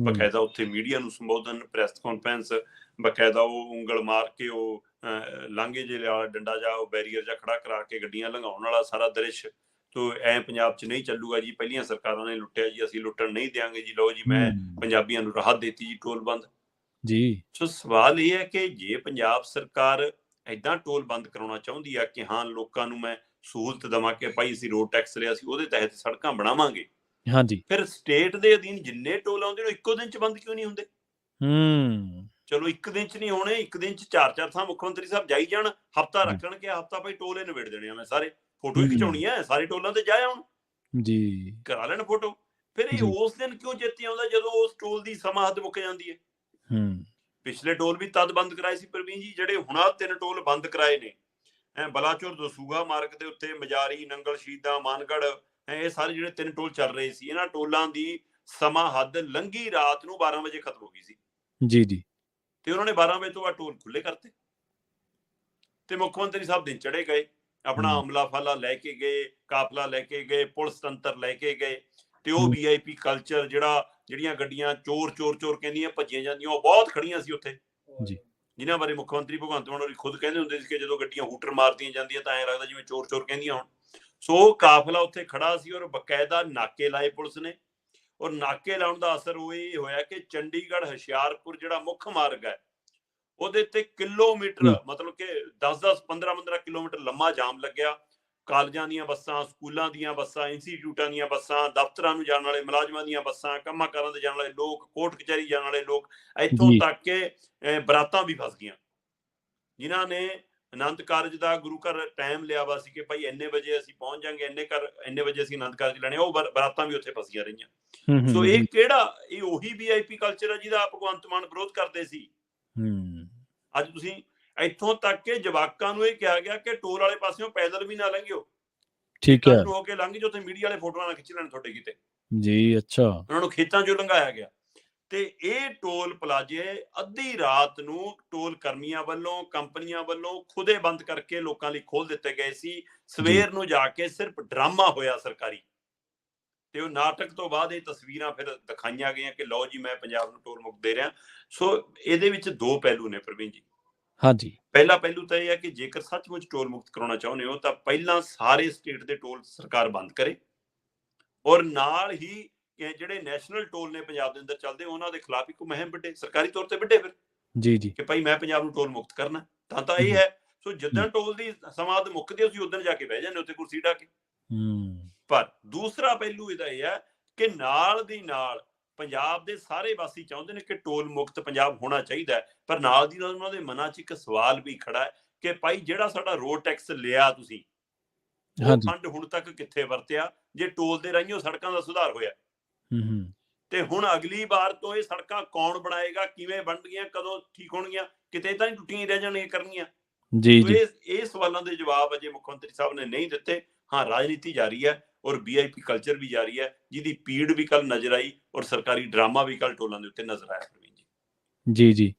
ਬਕਾਇਦਾ ਉੱਥੇ ਮੀਡੀਆ ਨੂੰ ਸੰਬੋਧਨ, ਪ੍ਰੈਸ ਕਾਨਫਰੰਸ, ਬਕਾਇਦਾ ਉਹ ਉਂਗਲ ਮਾਰ ਕੇ ਉਹ ਲਾਂਘੇ ਜੇ ਵਾਲਾ ਡੰਡਾ ਜਾ ਉਹ ਬੈਰੀਅਰ ਜਾ ਖੜਾ ਕਰਾ ਕੇ ਗੱਡੀਆਂ ਲੰਘਾਉਣ ਵਾਲਾ ਸਾਰਾ ਦ੍ਰਿਸ਼। ਤੋ ਐ ਪੰਜਾਬ 'ਚ ਨਹੀਂ ਚੱਲੂਗਾ ਜੀ, ਪਹਿਲੀਆਂ ਸਰਕਾਰਾਂ ਨੇ ਲੁੱਟਿਆ ਜੀ, ਅਸੀਂ ਲੁੱਟਣ ਨਹੀਂ ਦਿਆਂਗੇ ਜੀ, ਲਓ ਜੀ ਮੈਂ ਪੰਜਾਬੀਆਂ ਨੂੰ ਰਾਹਤ ਦੇਤੀ ਜੀ, ਟੋਲ ਬੰਦ ਜੀ। ਸੋ ਸਵਾਲ ਇਹ ਹੈ ਕਿ ਜੇ ਪੰਜਾਬ ਸਰਕਾਰ ਏਦਾਂ ਟੋਲ ਬੰਦ ਕਰਾਉਣਾ ਚਾਹੁੰਦੀ ਆ ਕਿ ਹਾਂ ਲੋਕਾਂ ਨੂੰ ਮੈਂ ਸਹੂਲਤ ਦੇਵਾਂ ਕਿ ਭਾਈ ਅਸੀਂ ਰੋਡ ਟੈਕਸ ਲਿਆ ਸੀ, ਉਹਦੇ ਤਹਿਤ ਸੜਕਾਂ ਬਣਾਵਾਂਗੇ, ਫਿਰ ਸਟੇਟ ਦੇ ਅਧੀਨ ਜਿੰਨੇ ਟੋਲ ਆਉਂਦੇ ਨੇ ਇੱਕੋ ਦਿਨ 'ਚ ਬੰਦ ਕਿਉਂ ਨਹੀਂ ਹੁੰਦੇ? ਚਲੋ 1 ਦਿਨ 'ਚ ਨਹੀਂ ਹੋਣੇ, 1 ਦਿਨ 'ਚ 4-4 ਥਾਂ ਮੁੱਖ ਮੰਤਰੀ ਸਾਹਿਬ ਜਾਈ ਜਾਣ, ਹਫ਼ਤਾ ਰੱਖਣ ਕਿ ਹਫ਼ਤਾ ਭਾਈ ਟੋਲ ਨਿਬੇੜ ਦੇਣੇ ਆ, ਮੈਂ ਸਾਰੇ ਫੋਟੋ ਹੀ ਖਿਚਾਉਣੀ ਹੈ, ਸਾਰੇ ਟੋਲਾਂ ਤੇ ਜਾ ਆਉਣ ਜੀ, ਕਰਾ ਲੈਣ ਫੋਟੋ। ਫਿਰ ਇਹ ਜੀ। ਉਸ ਦਿਨ ਕਿਉਂ ਚੇਤੇ ਆਉਂਦਾ ਜਦੋਂ ਉਸ ਟੋਲ ਦੀ ਸਮਾਂ ਹੱਦ ਮੁੱਕ ਜਾਂਦੀ ਹੈ। ਹੂੰ। ਪਿਛਲੇ ਟੋਲ ਵੀ ਤਦ ਬੰਦ ਕਰਾਏ ਸੀ ਪ੍ਰਵੀਨ ਜੀ, ਜਿਹੜੇ ਹੁਣ ਆਹ 3 ਟੋਲ ਬੰਦ ਕਰਾਏ ਨੇ, ਬਲਾਚੌਰ ਦਸੂਹਾ ਮਾਰਗ ਦੇ ਉੱਤੇ ਮਜਾਰੀ, ਨੰਗਲ ਸ਼ਹੀਦਾਂ, ਮਾਨਗੜ੍ਹ, ਇਹ ਸਾਰੇ ਜਿਹੜੇ 3 ਟੋਲ ਚੱਲ ਰਹੇ ਸੀ, ਇਹਨਾਂ ਟੋਲਾਂ ਦੀ ਸਮਾਂ ਹੱਦ ਲੰਘੀ ਰਾਤ ਨੂੰ 12 ਵਜੇ ਖਤਮ ਹੋ ਗਈ ਸੀ ਜੀ, ਜੀ। ਤੇ ਉਹਨਾਂ ਨੇ 12 ਵਜੇ ਤੋਂ ਬਾਅਦ ਟੋਲ ਖੁੱਲੇ ਕਰਤੇ ਤੇ ਮੁੱਖ ਮੰਤਰੀ ਸਾਹਿਬ ਦਿਨ ਚੜੇ ਗਏ, ਆਪਣਾ ਹੂੰ। ਅਮਲਾ ਫਾਲਾ ਲੈ ਕੇ ਗਏ, ਕਾਫਲਾ ਲੈ ਕੇ ਗਏ, ਪੁਲਿਸ ਤੰਤਰ ਲੈ ਕੇ ਗਏ ਤੇ ਉਹ ਹੂੰ। VIP ਕਲਚਰ ਜਿਹੜੀਆਂ ਗੱਡੀਆਂ ਚੋਰ ਚੋਰ ਚੋਰ ਕਹਿੰਦੀਆਂ ਭੱਜੀਆਂ ਜਾਂਦੀਆਂ, ਉਹ ਬਹੁਤ ਖੜੀਆਂ ਸੀ ਉੱਥੇ, ਜੀ। ਜਿਨ੍ਹਾਂ ਬਾਰੇ ਮੁੱਖ ਮੰਤਰੀ ਭਗਵੰਤ ਮਾਨ ਹੋਰੀ ਖੁਦ ਕਹਿੰਦੇ ਹੁੰਦੇ ਸੀ ਕਿ ਜਦੋਂ ਗੱਡੀਆਂ ਹੂਟਰ ਮਾਰਦੀਆਂ ਜਾਂਦੀਆਂ ਤਾਂ ਐਂ ਲੱਗਦਾ ਜਿਵੇਂ ਚੋਰ ਚੋਰ ਕਹਿੰਦੀਆਂ ਹੋਣ। ਸੋ ਕਾਫਲਾ ਉੱਥੇ ਖੜਾ ਸੀ ਔਰ ਬਕਾਇਦਾ ਨਾਕੇ ਲਾਏ ਪੁਲਿਸ ਨੇ, ਔਰ ਨਾਕੇ ਲਾਉਣ ਦਾ ਅਸਰ ਉਹ ਇਹ ਹੋਇਆ ਕਿ ਚੰਡੀਗੜ੍ਹ ਹੁਸ਼ਿਆਰਪੁਰ ਜਿਹੜਾ ਮੁੱਖ ਮਾਰਗ ਹੈ ਉਹਦੇ ਤੇ ਕਿਲੋਮੀਟਰ, ਮਤਲਬ ਕਿ 10-10 15-15 ਕਿਲੋਮੀਟਰ ਲੰਮਾ ਜਾਮ ਲੱਗਿਆ। ਕਾਲਜਾਂ ਦੀਆਂ ਬੱਸਾਂ, ਸਕੂਲਾਂ ਦੀਆਂ ਬੱਸਾਂ, ਇੰਸਟੀਚਿਊਟਾਂ ਦੀਆਂ ਬੱਸਾਂ, ਦਫ਼ਤਰਾਂ ਨੂੰ ਜਾਣ ਵਾਲੇ ਮੁਲਾਜ਼ਮਾਂ ਦੀਆਂ ਬੱਸਾਂ, ਕੰਮਾਂ ਕਾਰਾਂ ਦੇ ਜਾਣ ਵਾਲੇ ਲੋਕ, ਕੋਰਟ ਕਚਹਿਰੀ ਜਾਣ ਵਾਲੇ ਲੋਕ, ਇੱਥੋਂ ਜੀ। ਤੱਕ ਕਿ ਬਰਾਤਾਂ ਵੀ ਫਸ ਗਈਆਂ, ਜਿਨ੍ਹਾਂ ਨੇ ਆਨੰਦ ਕਾਰਜ ਦਾ ਗੁਰੂ ਘਰ ਟਾਈਮ ਲਿਆ ਵਾ ਸੀ ਕਿ ਭਾਈ ਇੰਨੇ ਵਜੇ ਅਸੀਂ ਪਹੁੰਚ ਜਾਾਂਗੇ, ਇੰਨੇ ਵਜੇ ਅਸੀਂ ਆਨੰਦ ਕਾਰਜ ਲੈਣੇ, ਉਹ ਬਰਾਤਾਂ ਵੀ ਉੱਥੇ ਫਸੀਆਂ ਰਹੀਆਂ। ਸੋ ਇਹ ਕਿਹੜਾ, ਇਹ ਉਹੀ VIP ਕਲਚਰ ਹੈ ਜਿਹਦਾ ਭਗਵੰਤ ਮਾਨ ਵਿਰੋਧ ਕਰਦੇ ਸੀ। ਅੱਜ ਤੁਸੀਂ ਇੱਥੋਂ ਤੱਕ ਕਿ ਜਵਾਕਾਂ ਨੂੰ ਇਹ ਕਿਹਾ ਗਿਆ ਕਿ ਟੋਲ ਵਾਲੇ ਪਾਸਿਓਂ ਪੈਦਲ ਵੀ ਨਾ ਲੰਘਿਓ, ਠੀਕ ਹੈ, ਹੋ ਕੇ ਲੰਘ ਜਾਓ, ਉੱਥੇ ਮੀਡੀਆ ਵਾਲੇ ਫੋਟੋਆਂ ਨਾ ਖਿੱਚ ਲੈਣ ਤੁਹਾਡੇ ਕਿਤੇ ਜੀ। ਅੱਛਾ। ਉਹਨਾਂ ਨੂੰ ਖੇਤਾਂ 'ਚੋਂ ਲੰਘਾਇਆ ਗਿਆ ਤੇ ਇਹ ਟੋਲ ਪਲਾਜ਼ੇ ਅੱਧੀ ਰਾਤ ਨੂੰ ਟੋਲ ਕਰਮੀਆਂ ਵੱਲੋਂ, ਕੰਪਨੀਆਂ ਵੱਲੋਂ ਖੁਦੇ ਬੰਦ ਕਰਕੇ ਲੋਕਾਂ ਲਈ ਖੋਲ ਦਿੱਤੇ ਗਏ ਸੀ। ਸਵੇਰ ਨੂੰ ਜਾ ਕੇ ਸਿਰਫ ਡਰਾਮਾ ਹੋਇਆ ਸਰਕਾਰੀ, ਤੇ ਉਹ ਨਾਟਕ ਤੋਂ ਬਾਅਦ ਇਹ ਤਸਵੀਰਾਂ ਫਿਰ ਦਿਖਾਈਆਂ ਗਈਆਂ ਕਿ ਲਓ ਜੀ, ਮੈਂ ਪੰਜਾਬ ਨੂੰ ਟੋਲ ਮੁਕਤ ਦੇ ਰਿਹਾ। ਸੋ ਇਹਦੇ ਵਿੱਚ 2 ਪਹਿਲੂ ਨੇ ਪ੍ਰਵੀਨ ਜੀ। ਹਾਂਜੀ। ਪਹਿਲਾ ਪਹਿਲੂ ਤਾਂ ਇਹ ਹੈ ਕਿ ਜੇਕਰ ਸੱਚਮੁੱਚ ਟੋਲ ਮੁਕਤ ਕਰਾਉਣਾ ਚਾਹੁੰਦੇ ਹੋ ਤਾਂ ਪਹਿਲਾਂ ਸਾਰੇ ਸਟੇਟ ਦੇ ਟੋਲ ਸਰਕਾਰ ਬੰਦ ਕਰੇ, ਔਰ ਨਾਲ ਹੀ ਜਿਹੜੇ ਨੈਸ਼ਨਲ ਟੋਲ ਨੇ ਪੰਜਾਬ ਦੇ ਅੰਦਰ ਚੱਲਦੇ, ਉਹਨਾਂ ਦੇ ਖਿਲਾਫ ਇੱਕ ਮੁਹਿੰਮ ਵਿੱਢੇ, ਸਰਕਾਰੀ ਤੌਰ ਤੇ ਵਿੱਢੇ ਫਿਰ, ਜੀ, ਜੀ। ਕਿ ਭਾਈ ਮੈਂ ਪੰਜਾਬ ਨੂੰ ਟੋਲ ਮੁਕਤ ਕਰਨਾ। ਤਾਂ ਇਹ ਹੈ। ਸੋ ਜਿੱਦਣ ਟੋਲ ਦੀ ਸਮਾਦ ਮੁੱਕਦੀ ਤੁਸੀਂ ਉਦੋਂ ਜਾ ਕੇ ਬਹਿ ਜਾਂਦੇ ਉੱਥੇ ਕੁਰਸੀ ਢਾ ਕੇ। ਪਰ ਦੂਸਰਾ ਪਹਿਲੂ ਇਹਦਾ ਇਹ ਹੈ ਕਿ ਨਾਲ ਦੀ ਨਾਲ ਪੰਜਾਬ ਦੇ ਸਾਰੇ ਵਾਸੀ ਚਾਹੁੰਦੇ ਨੇ ਕਿ ਟੋਲ ਮੁਕਤ ਪੰਜਾਬ ਹੋਣਾ ਚਾਹੀਦਾ ਹੈ, ਪਰ ਨਾਲ ਦੀ ਨਾਲ ਉਹਨਾਂ ਦੇ ਮਨਾਂ 'ਚ ਇੱਕ ਸਵਾਲ ਵੀ ਖੜਾ ਹੈ ਕਿ ਭਾਈ ਜਿਹੜਾ ਸਾਡਾ ਰੋਡ ਟੈਕਸ ਲਿਆ ਤੁਸੀਂ, ਉਹ ਫੰਡ ਹੁਣ ਤੱਕ ਕਿੱਥੇ ਵਰਤਿਆ ਜੇ ਟੋਲ ਦੇ ਰਾਹੀਂ ਸੜਕਾਂ ਦਾ ਸੁਧਾਰ ਹੋਇਆ, ਤੇ ਹੁਣ ਅਗਲੀ ਵਾਰ ਤੋਂ ਇਹ ਸੜਕਾਂ ਕੌਣ ਬਣਾਏਗਾ, ਕਿਵੇਂ ਬਣਨਗੀਆਂ, ਕਦੋਂ ਠੀਕ ਹੋਣਗੀਆਂ, ਕਿਤੇ ਤਾਂ ਨਹੀਂ ਟੁੱਟੀਆਂ ਰਹਿ ਜਾਣਗੀਆਂ ਕਰਨੀਆਂ। ਇਹ ਸਵਾਲਾਂ ਦੇ ਜਵਾਬ ਅਜੇ ਮੁੱਖ ਮੰਤਰੀ ਸਾਹਿਬ ਨੇ ਨਹੀਂ ਦਿੱਤੇ। ਹਾਂ, ਰਾਜਨੀਤੀ ਜਾਰੀ ਹੈ ਔਰ VIP ਕਲਚਰ ਵੀ ਜਾਰੀ ਹੈ, ਜਿਹਦੀ ਪੀੜ ਵੀ ਕੱਲ ਨਜ਼ਰ ਆਈ ਔਰ ਸਰਕਾਰੀ ਡਰਾਮਾ ਵੀ ਕੱਲ ਟੋਲਾਂ ਦੇ ਉੱਤੇ ਨਜ਼ਰ ਆਇਆ। ਜੀ, ਜੀ।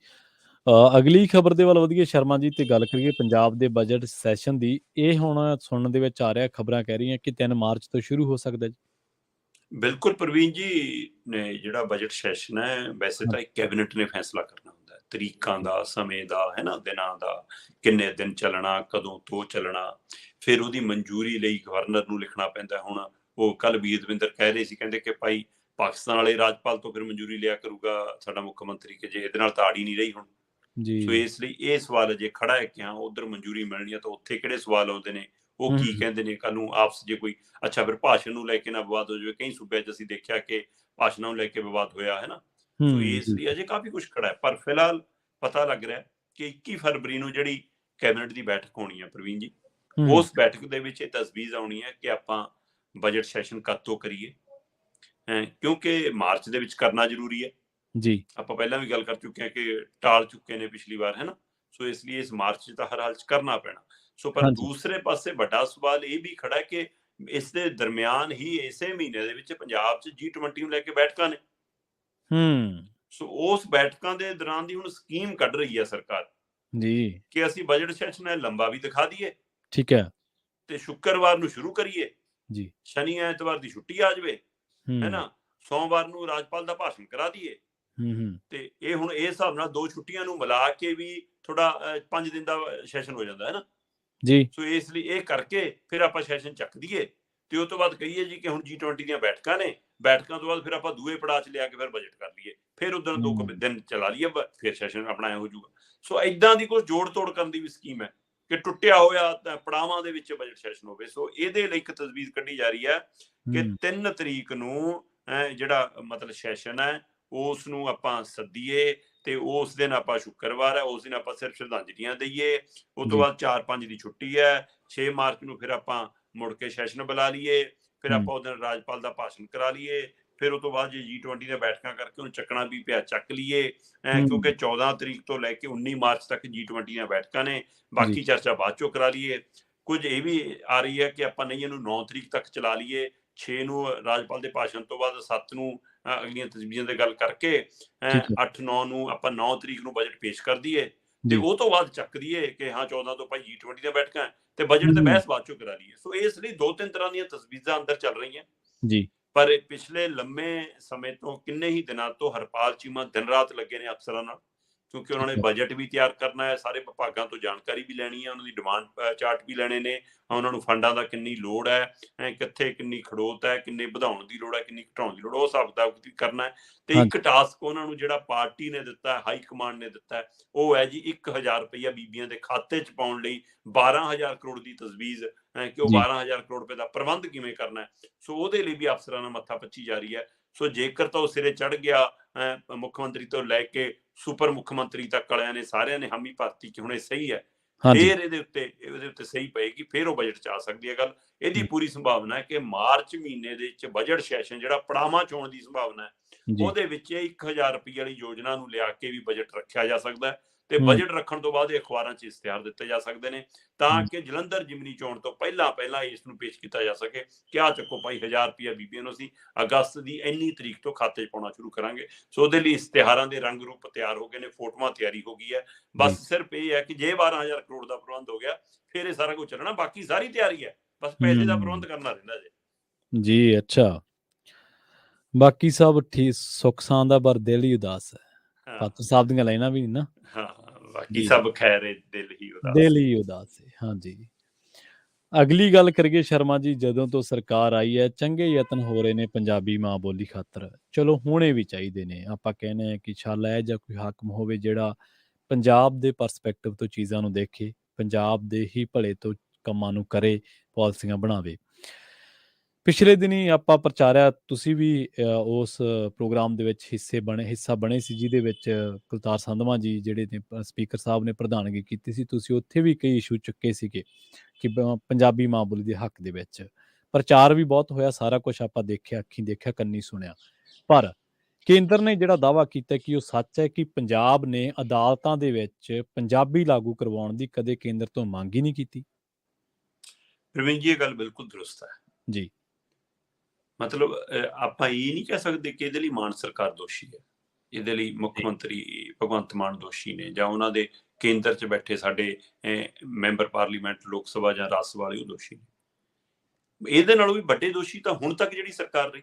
ਅਗਲੀ ਖਬਰ ਦੇ ਵੱਲ ਵਧੀਏ ਸ਼ਰਮਾ ਜੀ, ਤੇ ਗੱਲ ਕਰੀਏ ਪੰਜਾਬ ਦੇ ਬਜਟ ਸੈਸ਼ਨ ਦੀ। ਇਹ ਹੁਣ ਸੁਣਨ ਦੇ ਵਿੱਚ ਆ ਰਿਹਾ, ਖਬਰਾਂ ਕਹਿ ਰਹੀਆਂ ਕਿ 3 ਮਾਰਚ ਤੋਂ ਸ਼ੁਰੂ ਹੋ ਸਕਦਾ ਜੀ। ਬਿਲਕੁਲ ਪ੍ਰਵੀਨ ਜੀ, ਨੇ ਜਿਹੜਾ ਬਜਟ ਸੈਸ਼ਨ ਹੈ, ਵੈਸੇ ਤਾਂ ਕੈਬਨਿਟ ਨੇ ਫੈਸਲਾ ਕਰਨਾ ਹੁੰਦਾ ਹੈ ਤਰੀਕਾਂ ਦਾ, ਸਮੇਂ ਦਾ, ਹੈ ਨਾ, ਦਿਨਾਂ ਦਾ, ਕਿੰਨੇ ਦਿਨ ਚੱਲਣਾ, ਕਦੋਂ ਤੋਂ ਚੱਲਣਾ, ਫਿਰ ਉਹਦੀ ਮਨਜ਼ੂਰੀ ਲਈ ਗਵਰਨਰ ਨੂੰ ਲਿਖਣਾ ਪੈਂਦਾ। ਹੁਣ ਉਹ ਕੱਲ ਵੀਰਦਵਿੰਦਰ ਕਹਿ ਰਹੇ ਸੀ, ਕਹਿੰਦੇ ਕਿ ਭਾਈ ਪਾਕਿਸਤਾਨ ਵਾਲੇ ਰਾਜਪਾਲ ਤੋਂ ਫਿਰ ਮਨਜ਼ੂਰੀ ਲਿਆ ਕਰੂਗਾ ਸਾਡਾ ਮੁੱਖ ਮੰਤਰੀ, ਕਿ ਜੇ ਇਹਦੇ ਨਾਲ ਤਾੜੀ ਨਹੀਂ ਰਹੀ ਹੁਣ। ਸੋ ਇਸ ਲਈ ਇਹ ਸਵਾਲ ਅਜੇ ਖੜਾ ਹੈ ਕਿ ਹਾਂ ਉਧਰ ਮਨਜ਼ੂਰੀ ਮਿਲਣੀ ਹੈ ਤਾਂ ਉੱਥੇ ਕਿਹੜੇ ਸਵਾਲ ਆਉਂਦੇ ਨੇ, ਉਹ ਕੀ ਕਹਿੰਦੇ ਨੇ ਕੱਲ ਨੂੰ ਆਪਸ ਜੇ ਕੋਈ, ਅੱਛਾ ਫਿਰ ਭਾਸ਼ਣ ਨੂੰ ਲੈ ਕੇ ਨਾ ਵਿਵਾਦ ਹੋ ਜਾਵੇ। ਕਈ ਸੂਬਿਆਂ 'ਚ ਅਸੀਂ ਦੇਖਿਆ ਕਿ ਭਾਸ਼ਣਾਂ ਨੂੰ ਲੈ ਕੇ ਵਿਵਾਦ ਹੋਇਆ, ਹੈ ਨਾ। ਸੋ ਇਸ ਲਈ ਅਜੇ ਕਾਫੀ ਕੁਝ ਖੜਾ ਹੈ, ਪਰ ਫਿਲਹਾਲ ਪਤਾ ਲੱਗ ਰਿਹਾ ਕਿ 21 ਫਰਵਰੀ ਨੂੰ ਜਿਹੜੀ ਕੈਬਨਿਟ ਦੀ ਬੈਠਕ ਹੋਣੀ ਹੈ ਪ੍ਰਵੀਨ ਜੀ, ਉਸ ਬੈਠਕ ਦੇ ਵਿੱਚ ਇਹ ਤਜਵੀਜ਼ ਆਉਣੀ ਹੈ ਕਿ ਆਪਾਂ ਬਜਟ ਸੈਸ਼ਨ ਕਦ ਤੋਂ ਕਰੀਏ, ਕਿਉਂਕਿ ਮਾਰਚ ਦੇ ਵਿੱਚ ਕਰਨਾ ਜ਼ਰੂਰੀ ਹੈ ਜੀ। ਆਪਾਂ ਪਹਿਲਾਂ ਵੀ ਗੱਲ ਕਰ ਚੁੱਕੇ ਹਾਂ ਕਿ ਟਾਲ ਚੁੱਕੇ ਨੇ ਪਿਛਲੀ ਵਾਰ, ਹੈ ਨਾ। ਸੋ ਇਸ ਲਈ ਇਸ ਮਾਰਚ 'ਚ ਤਾਂ ਹਰ ਹਾਲ 'ਚ ਕਰਨਾ ਪੈਣਾ। ਸੋ ਪਰ ਦੂਸਰੇ ਪਾਸੇ ਵੱਡਾ ਸਵਾਲ ਇਹ ਵੀ ਖੜਾ ਕਿ ਇਸ ਦੇ ਦਰਮਿਆਨ ਹੀ ਇਸੇ ਮਹੀਨੇ ਦੇ ਵਿੱਚ ਪੰਜਾਬ 'ਚ G20 ਨੂੰ ਲੈ ਕੇ ਬੈਠਕਾਂ ਨੇ। ਸੋ ਉਸ ਬੈਠਕਾਂ ਦੇ ਦੌਰਾਨ ਦੀ ਹੁਣ ਸਕੀਮ ਕੱਢ ਰਹੀ ਹੈ ਸਰਕਾਰ ਜੀ ਕਿ ਅਸੀਂ ਬਜਟ ਸੈਸ਼ਨ ਲੰਬਾ ਵੀ ਦਿਖਾ ਦਈਏ, ਠੀਕ ਹੈ, ਤੇ ਸ਼ੁੱਕਰਵਾਰ ਨੂੰ ਸ਼ੁਰੂ ਕਰੀਏ ਜੀ, ਸ਼ਨੀ ਐਤਵਾਰ ਦੀ ਛੁੱਟੀ ਆ ਜਾਵੇ, ਹੈ ਨਾ, ਸੋਮਵਾਰ ਨੂੰ ਰਾਜਪਾਲ ਦਾ ਭਾਸ਼ਣ ਕਰਾ ਦਈਏ, ਤੇ ਇਹ ਹੁਣ ਇਸ ਹਿਸਾਬ ਨਾਲ 2 ਛੁੱਟੀਆਂ ਨੂੰ ਮਿਲਾ ਕੇ ਵੀ ਥੋੜਾ 5 ਦਿਨ ਦਾ ਸੈਸ਼ਨ ਹੋ ਜਾਂਦਾ, ਹੈ ਨਾ ਜੀ। ਸੋ ਇਸ ਲਈ ਇਹ ਕਰਕੇ ਫਿਰ ਆਪਾਂ ਸੈਸ਼ਨ ਚੱਕ ਦਈਏ ਤੇ ਉਸ ਤੋਂ ਬਾਅਦ ਕਹੀਏ ਜੀ ਕਿ ਹੁਣ G20 ਦੀਆਂ ਬੈਠਕਾਂ ਨੇ, ਬੈਠਕਾਂ ਤੋਂ ਬਾਅਦ ਫਿਰ ਆਪਾਂ ਦੂਏ ਪੜਾਅ 'ਚ ਲਿਆ ਕੇ ਫਿਰ ਬਜਟ ਕਰ ਲਈਏ, ਫਿਰ ਉਦੋਂ 2 ਦਿਨ ਚਲਾ ਲਈਏ, ਫਿਰ ਸੈਸ਼ਨ ਆਪਣਾ ਹੋ ਜਾਊਗਾ। ਸੋ ਏਦਾਂ ਦੀ ਕੁਝ ਜੋੜ ਤੋੜ ਕਰਨ ਦੀ ਵੀ ਸਕੀਮ ਹੈ ਕਿ ਟੁੱਟਿਆ ਹੋਇਆ ਪੜਾਵਾਂ ਦੇ ਵਿੱਚ ਬਜਟ ਸੈਸ਼ਨ ਹੋਵੇ। ਸੋ ਇਹਦੇ ਲਈ ਇੱਕ ਤਜਵੀਜ਼ ਕੱਢੀ ਜਾ ਰਹੀ ਹੈ ਕਿ 3 ਤਰੀਕ ਨੂੰ ਜਿਹੜਾ ਮਤਲਬ ਸੈਸ਼ਨ ਹੈ ਉਸ ਨੂੰ ਆਪਾਂ ਸੱਦੀਏ ਤੇ ਉਸ ਦਿਨ ਆਪਾਂ ਸ਼ੁੱਕਰਵਾਰ ਹੈ, ਉਸ ਦਿਨ ਆਪਾਂ ਸਿਰਫ ਸ਼ਰਧਾਂਜਲੀਆਂ ਦਈਏ। ਉਸ ਤੋਂ ਬਾਅਦ 4-5 ਦੀ ਛੁੱਟੀ ਹੈ, 6 ਮਾਰਚ ਨੂੰ ਫਿਰ ਆਪਾਂ ਮੁੜ ਕੇ ਸੈਸ਼ਨ ਬੁਲਾ ਲਈਏ, ਫਿਰ ਆਪਾਂ ਉਸ ਦਿਨ ਰਾਜਪਾਲ ਦਾ ਭਾਸ਼ਣ ਕਰਾ ਲਈਏ, ਫਿਰ ਉਹ ਤੋਂ ਬਾਅਦ ਜੇ G20 ਦੀਆਂ ਬੈਠਕਾਂ ਕਰਕੇ ਉਹਨੂੰ ਚੱਕਣਾ ਵੀ ਪਿਆ ਚੱਕ ਲਈਏ, ਕਿਉਂਕਿ 14 ਤਰੀਕ ਤੋਂ ਲੈ ਕੇ 19 ਮਾਰਚ ਤੱਕ G20 ਦੀਆਂ ਬੈਠਕਾਂ ਨੇ, ਬਾਕੀ ਚਰਚਾ ਬਾਅਦ ਚੋਂ ਕਰਾ ਲਈਏ। ਕੁਝ ਇਹ ਵੀ ਆ ਰਹੀ ਹੈ ਕਿ ਆਪਾਂ ਨਹੀਂ ਇਹਨੂੰ 9 ਤਰੀਕ ਤੱਕ ਚਲਾ ਲਈਏ, 6 ਨੂੰ ਰਾਜਪਾਲ ਦੇ ਭਾਸ਼ਣ ਤੋਂ ਬਾਅਦ 7 ਨੂੰ ਅਗਲੀਆਂ ਤਜਵੀਜ਼ਾਂ ਦੀ ਗੱਲ ਕਰਕੇ 8-9 ਨੂੰ ਆਪਾਂ 9 ਤਰੀਕ ਨੂੰ ਬਜਟ ਪੇਸ਼ ਕਰ ਦਈਏ, ਤੇ ਉਹ ਤੋਂ ਬਾਅਦ ਚੱਕ ਦਈਏ ਕਿ ਹਾਂ 14 ਤੋਂ ਭਾਈ G20 ਦੀਆਂ ਬੈਠਕਾਂ ਤੇ ਬਜਟ ਤੇ ਬਹਿਸ ਬਾਅਦ ਚੋਂ ਕਰਾ ਲਈਏ। ਸੋ ਇਸ ਲਈ 2-3 ਤਰ੍ਹਾਂ ਦੀਆਂ ਤਜਵੀਜ਼ਾਂ ਅੰਦਰ ਚੱਲ ਰਹੀਆਂ ਜੀ। ਪਰ ਪਿਛਲੇ ਲੰਮੇ ਸਮੇਂ ਤੋਂ ਕਿੰਨੇ ਹੀ ਦਿਨਾਂ ਤੋਂ ਹਰਪਾਲ ਚੀਮਾ ਦਿਨ ਰਾਤ ਲੱਗੇ ਨੇ ਅਫਸਰਾਂ ਨਾਲ, ਕਿਉਂਕਿ ਉਹਨਾਂ ਨੇ ਬਜਟ ਵੀ ਤਿਆਰ ਕਰਨਾ ਹੈ, ਸਾਰੇ ਵਿਭਾਗਾਂ ਤੋਂ ਜਾਣਕਾਰੀ ਵੀ ਲੈਣੀ ਹੈ, ਉਹਨਾਂ ਦੀ ਡਿਮਾਂਡ ਚਾਰਟ ਵੀ ਲੈਣੇ ਨੇ, ਉਹਨਾਂ ਨੂੰ ਫੰਡਾਂ ਦਾ ਕਿੰਨੀ ਲੋੜ ਹੈ, ਕਿੱਥੇ ਕਿੰਨੀ ਖੜੋਤ ਹੈ, ਕਿੰਨੇ ਵਧਾਉਣ ਦੀ ਲੋੜ ਹੈ, ਕਿੰਨੀ ਘਟਾਉਣ ਦੀ ਲੋੜ, ਉਹ ਹਿਸਾਬ ਕਿਤਾਬ ਕਰਨਾ ਹੈ। ਤੇ ਇੱਕ ਟਾਸਕ ਉਹਨਾਂ ਨੂੰ ਜਿਹੜਾ ਪਾਰਟੀ ਨੇ ਦਿੱਤਾ, ਹਾਈ ਕਮਾਂਡ ਨੇ ਦਿੱਤਾ, ਉਹ ਹੈ ਜੀ 1000 ਰੁਪਇਆ ਬੀਬੀਆਂ ਦੇ ਖਾਤੇ 'ਚ ਪਾਉਣ ਲਈ 12000 ਕਰੋੜ ਦੀ ਤਜਵੀਜ਼, ਕਿ ਉਹ 12000 ਕਰੋੜ ਰੁਪਏ ਦਾ ਪ੍ਰਬੰਧ ਕਿਵੇਂ ਕਰਨਾ ਹੈ। ਸੋ ਉਹਦੇ ਲਈ ਵੀ ਅਫਸਰਾਂ ਨਾਲ ਮੱਥਾ ਪੱਚੀ ਜਾ ਰਹੀ ਹੈ। ਸੋ ਜੇਕਰ ਤਾਂ ਉਹ ਸਿਰੇ ਚੜ ਗਿਆ, ਮੁੱਖ ਮੰਤਰੀ ਤੋਂ ਲੈ ਕੇ ਸੁਪਰ ਮੁੱਖ ਮੰਤਰੀ ਤੱਕ ਵਾਲਿਆਂ ਨੇ ਸਾਰਿਆਂ ਨੇ ਹਾਮੀ ਭਰਤੀ ਕਿ ਹੁਣ ਇਹ ਸਹੀ ਹੈ, ਫਿਰ ਇਹਦੇ ਉੱਤੇ ਸਹੀ ਪਏਗੀ, ਫਿਰ ਉਹ ਬਜਟ 'ਚ ਆ ਸਕਦੀ ਹੈ ਗੱਲ। ਇਹਦੀ ਪੂਰੀ ਸੰਭਾਵਨਾ ਹੈ ਕਿ ਮਾਰਚ ਮਹੀਨੇ ਦੇ ਵਿੱਚ ਬਜਟ ਸੈਸ਼ਨ ਜਿਹੜਾ ਪੜਾਵਾਂ 'ਚ ਹੋਣ ਦੀ ਸੰਭਾਵਨਾ ਹੈ, ਉਹਦੇ ਵਿੱਚ 1000 ਰੁਪਏ ਵਾਲੀ ਯੋਜਨਾ ਨੂੰ ਲਿਆ ਕੇ ਵੀ ਬਜਟ ਰੱਖਿਆ ਜਾ ਸਕਦਾ ਹੈ, ਤੇ ਬਜਟ ਰੱਖਣ ਤੋਂ ਬਾਅਦ ਅਖਬਾਰਾਂ 'ਚ ਇਸ਼ਤਿਹਾਰ ਦਿੱਤੇ ਜਾ ਸਕਦੇ ਨੇ, ਤਾਂ ਕਿ ਜਲੰਧਰ ਜ਼ਿਮਨੀ ਚੋਣ ਤੋਂ ਪਹਿਲਾਂ ਇਸ ਨੂੰ ਪੇਸ਼ ਕੀਤਾ ਜਾ ਸਕੇ ਕਿ ਆਹ ਚੱਕੋ ਭਾਈ 1000 ਰੁਪਇਆ ਬੀਬੀਆਂ ਨੂੰ ਅਸੀਂ ਅਗਸਤ ਦੀ ਇੰਨੀ ਤਰੀਕ ਤੋਂ ਖਾਤੇ 'ਚ ਪਾਉਣਾ ਸ਼ੁਰੂ ਕਰਾਂਗੇ। ਸੋ ਉਹਦੇ ਲਈ ਇਸ਼ਤਿਹਾਰਾਂ ਦੇ ਰੰਗ ਰੂਪ ਤਿਆਰ ਹੋ ਗਏ ਨੇ, ਫੋਟੋਆਂ ਤਿਆਰੀ ਹੋ ਗਈ ਹੈ, ਬਸ ਸਿਰਫ ਇਹ ਹੈ ਕਿ ਜੇ 12000 ਕਰੋੜ ਦਾ ਪ੍ਰਬੰਧ ਹੋ ਗਿਆ ਫਿਰ ਇਹ ਸਾਰਾ ਕੁਝ ਚੱਲਣਾ, ਬਾਕੀ ਸਾਰੀ ਤਿਆਰੀ ਹੈ, ਬਸ ਪੈਸੇ ਦਾ ਪ੍ਰਬੰਧ ਕਰਨਾ ਰਹਿੰਦਾ ਜੀ। ਅੱਛਾ, ਬਾਕੀ ਸਭ ਠੀਕ ਸੁੱਖ ਸਾਂਦ ਦਾ, ਪਰ ਦਿਲ ਹੀ ਉਦਾਸ ਹੈ। ਪਾਤਰ ਸਾਹਿਬ ਦੀਆਂ ਲਾਈਨਾਂ ਵੀ ਨਾ, ਬਾਕੀ ਸਭ ਖੈਰ ਹੈ, ਦਿਲ ਹੀ ਉਦਾਸ ਹੈ। ਹਾਂਜੀ, ਅਗਲੀ ਗੱਲ ਕਰੀਏ ਸ਼ਰਮਾ ਜੀ, ਜਦੋਂ ਤੋਂ ਸਰਕਾਰ ਆਈ ਹੈ ਚੰਗੇ ਯਤਨ ਹੋ ਰਹੇ ਨੇ ਪੰਜਾਬੀ ਮਾਂ ਬੋਲੀ ਖਾਤਰ, ਚਲੋ ਹੋਣੇ ਵੀ ਚਾਹੀਦੇ ਨੇ। ਆਪਾਂ ਕਹਿੰਦੇ ਹਾਂ ਕਿ ਸ਼ਾਲਾ ਇਹ ਜਾਂ ਕੋਈ ਹਾਕਮ ਹੋਵੇ ਜਿਹੜਾ ਪੰਜਾਬ ਦੇ ਪਰਸਪੈਕਟਿਵ ਤੋਂ ਚੀਜ਼ਾਂ ਨੂੰ ਦੇਖੇ, ਪੰਜਾਬ ਦੇ ਹੀ ਭਲੇ ਤੋਂ ਕੰਮਾਂ ਨੂੰ ਕਰੇ, ਪਾਲਿਸੀਆਂ ਬਣਾਵੇ। ਪਿਛਲੇ ਦਿਨੀ ਆਪਾਂ ਪ੍ਰਚਾਰਿਆ, ਤੁਸੀਂ ਵੀ ਉਸ ਪ੍ਰੋਗਰਾਮ ਦੇ ਵਿੱਚ ਹਿੱਸਾ ਬਣੇ ਸੀ, ਜਿਹਦੇ ਵਿੱਚ ਕੁਲਤਾਰ ਸੰਧਵਾਂ ਜੀ ਜਿਹੜੇ ਨੇ ਸਪੀਕਰ ਸਾਹਿਬ ਨੇ ਪ੍ਰਧਾਨਗੀ ਕੀਤੀ ਸੀ। ਤੁਸੀਂ ਉੱਥੇ ਵੀ ਕਈ ਇਸ਼ੂ ਚੁੱਕੇ ਸੀਗੇ ਕਿ ਪੰਜਾਬੀ ਮਾਂ ਬੋਲੀ ਦੇ ਹੱਕ ਦੇ ਵਿੱਚ ਪ੍ਰਚਾਰ ਵੀ ਬਹੁਤ ਹੋਇਆ, ਸਾਰਾ ਕੁਝ ਆਪਾਂ ਦੇਖਿਆ, ਅੱਖੀਂ ਦੇਖਿਆ, ਕੰਨੀ ਸੁਣਿਆ। ਪਰ ਕੇਂਦਰ ਨੇ ਜਿਹੜਾ ਦਾਅਵਾ ਕੀਤਾ ਕਿ ਉਹ ਸੱਚ ਹੈ ਕਿ ਪੰਜਾਬ ਨੇ ਅਦਾਲਤਾਂ ਦੇ ਵਿੱਚ ਪੰਜਾਬੀ ਲਾਗੂ ਕਰਵਾਉਣ ਦੀ ਕਦੇ ਕੇਂਦਰ ਤੋਂ ਮੰਗ ਹੀ ਨਹੀਂ ਕੀਤੀ। ਪ੍ਰਵੀਨ ਜੀ, ਇਹ ਗੱਲ ਬਿਲਕੁਲ ਦਰੁਸਤ ਹੈ ਜੀ। ਮਤਲਬ ਆਪਾਂ ਇਹ ਨਹੀਂ ਕਹਿ ਸਕਦੇ ਕਿ ਇਹਦੇ ਲਈ ਮਾਨ ਸਰਕਾਰ ਦੋਸ਼ੀ ਹੈ, ਇਹਦੇ ਲਈ ਮੁੱਖ ਮੰਤਰੀ ਭਗਵੰਤ ਮਾਨ ਦੋਸ਼ੀ ਨੇ, ਜਾਂ ਉਹਨਾਂ ਦੇ ਕੇਂਦਰ 'ਚ ਬੈਠੇ ਸਾਡੇ ਮੈਂਬਰ ਪਾਰਲੀਮੈਂਟ, ਲੋਕ ਸਭਾ ਜਾਂ ਰਾਜ ਸਭਾ ਵਾਲੇ ਉਹ ਦੋਸ਼ੀ ਨੇ। ਇਹਦੇ ਨਾਲੋਂ ਵੀ ਵੱਡੇ ਦੋਸ਼ੀ ਤਾਂ ਹੁਣ ਤੱਕ ਜਿਹੜੀ ਸਰਕਾਰ ਰਹੀ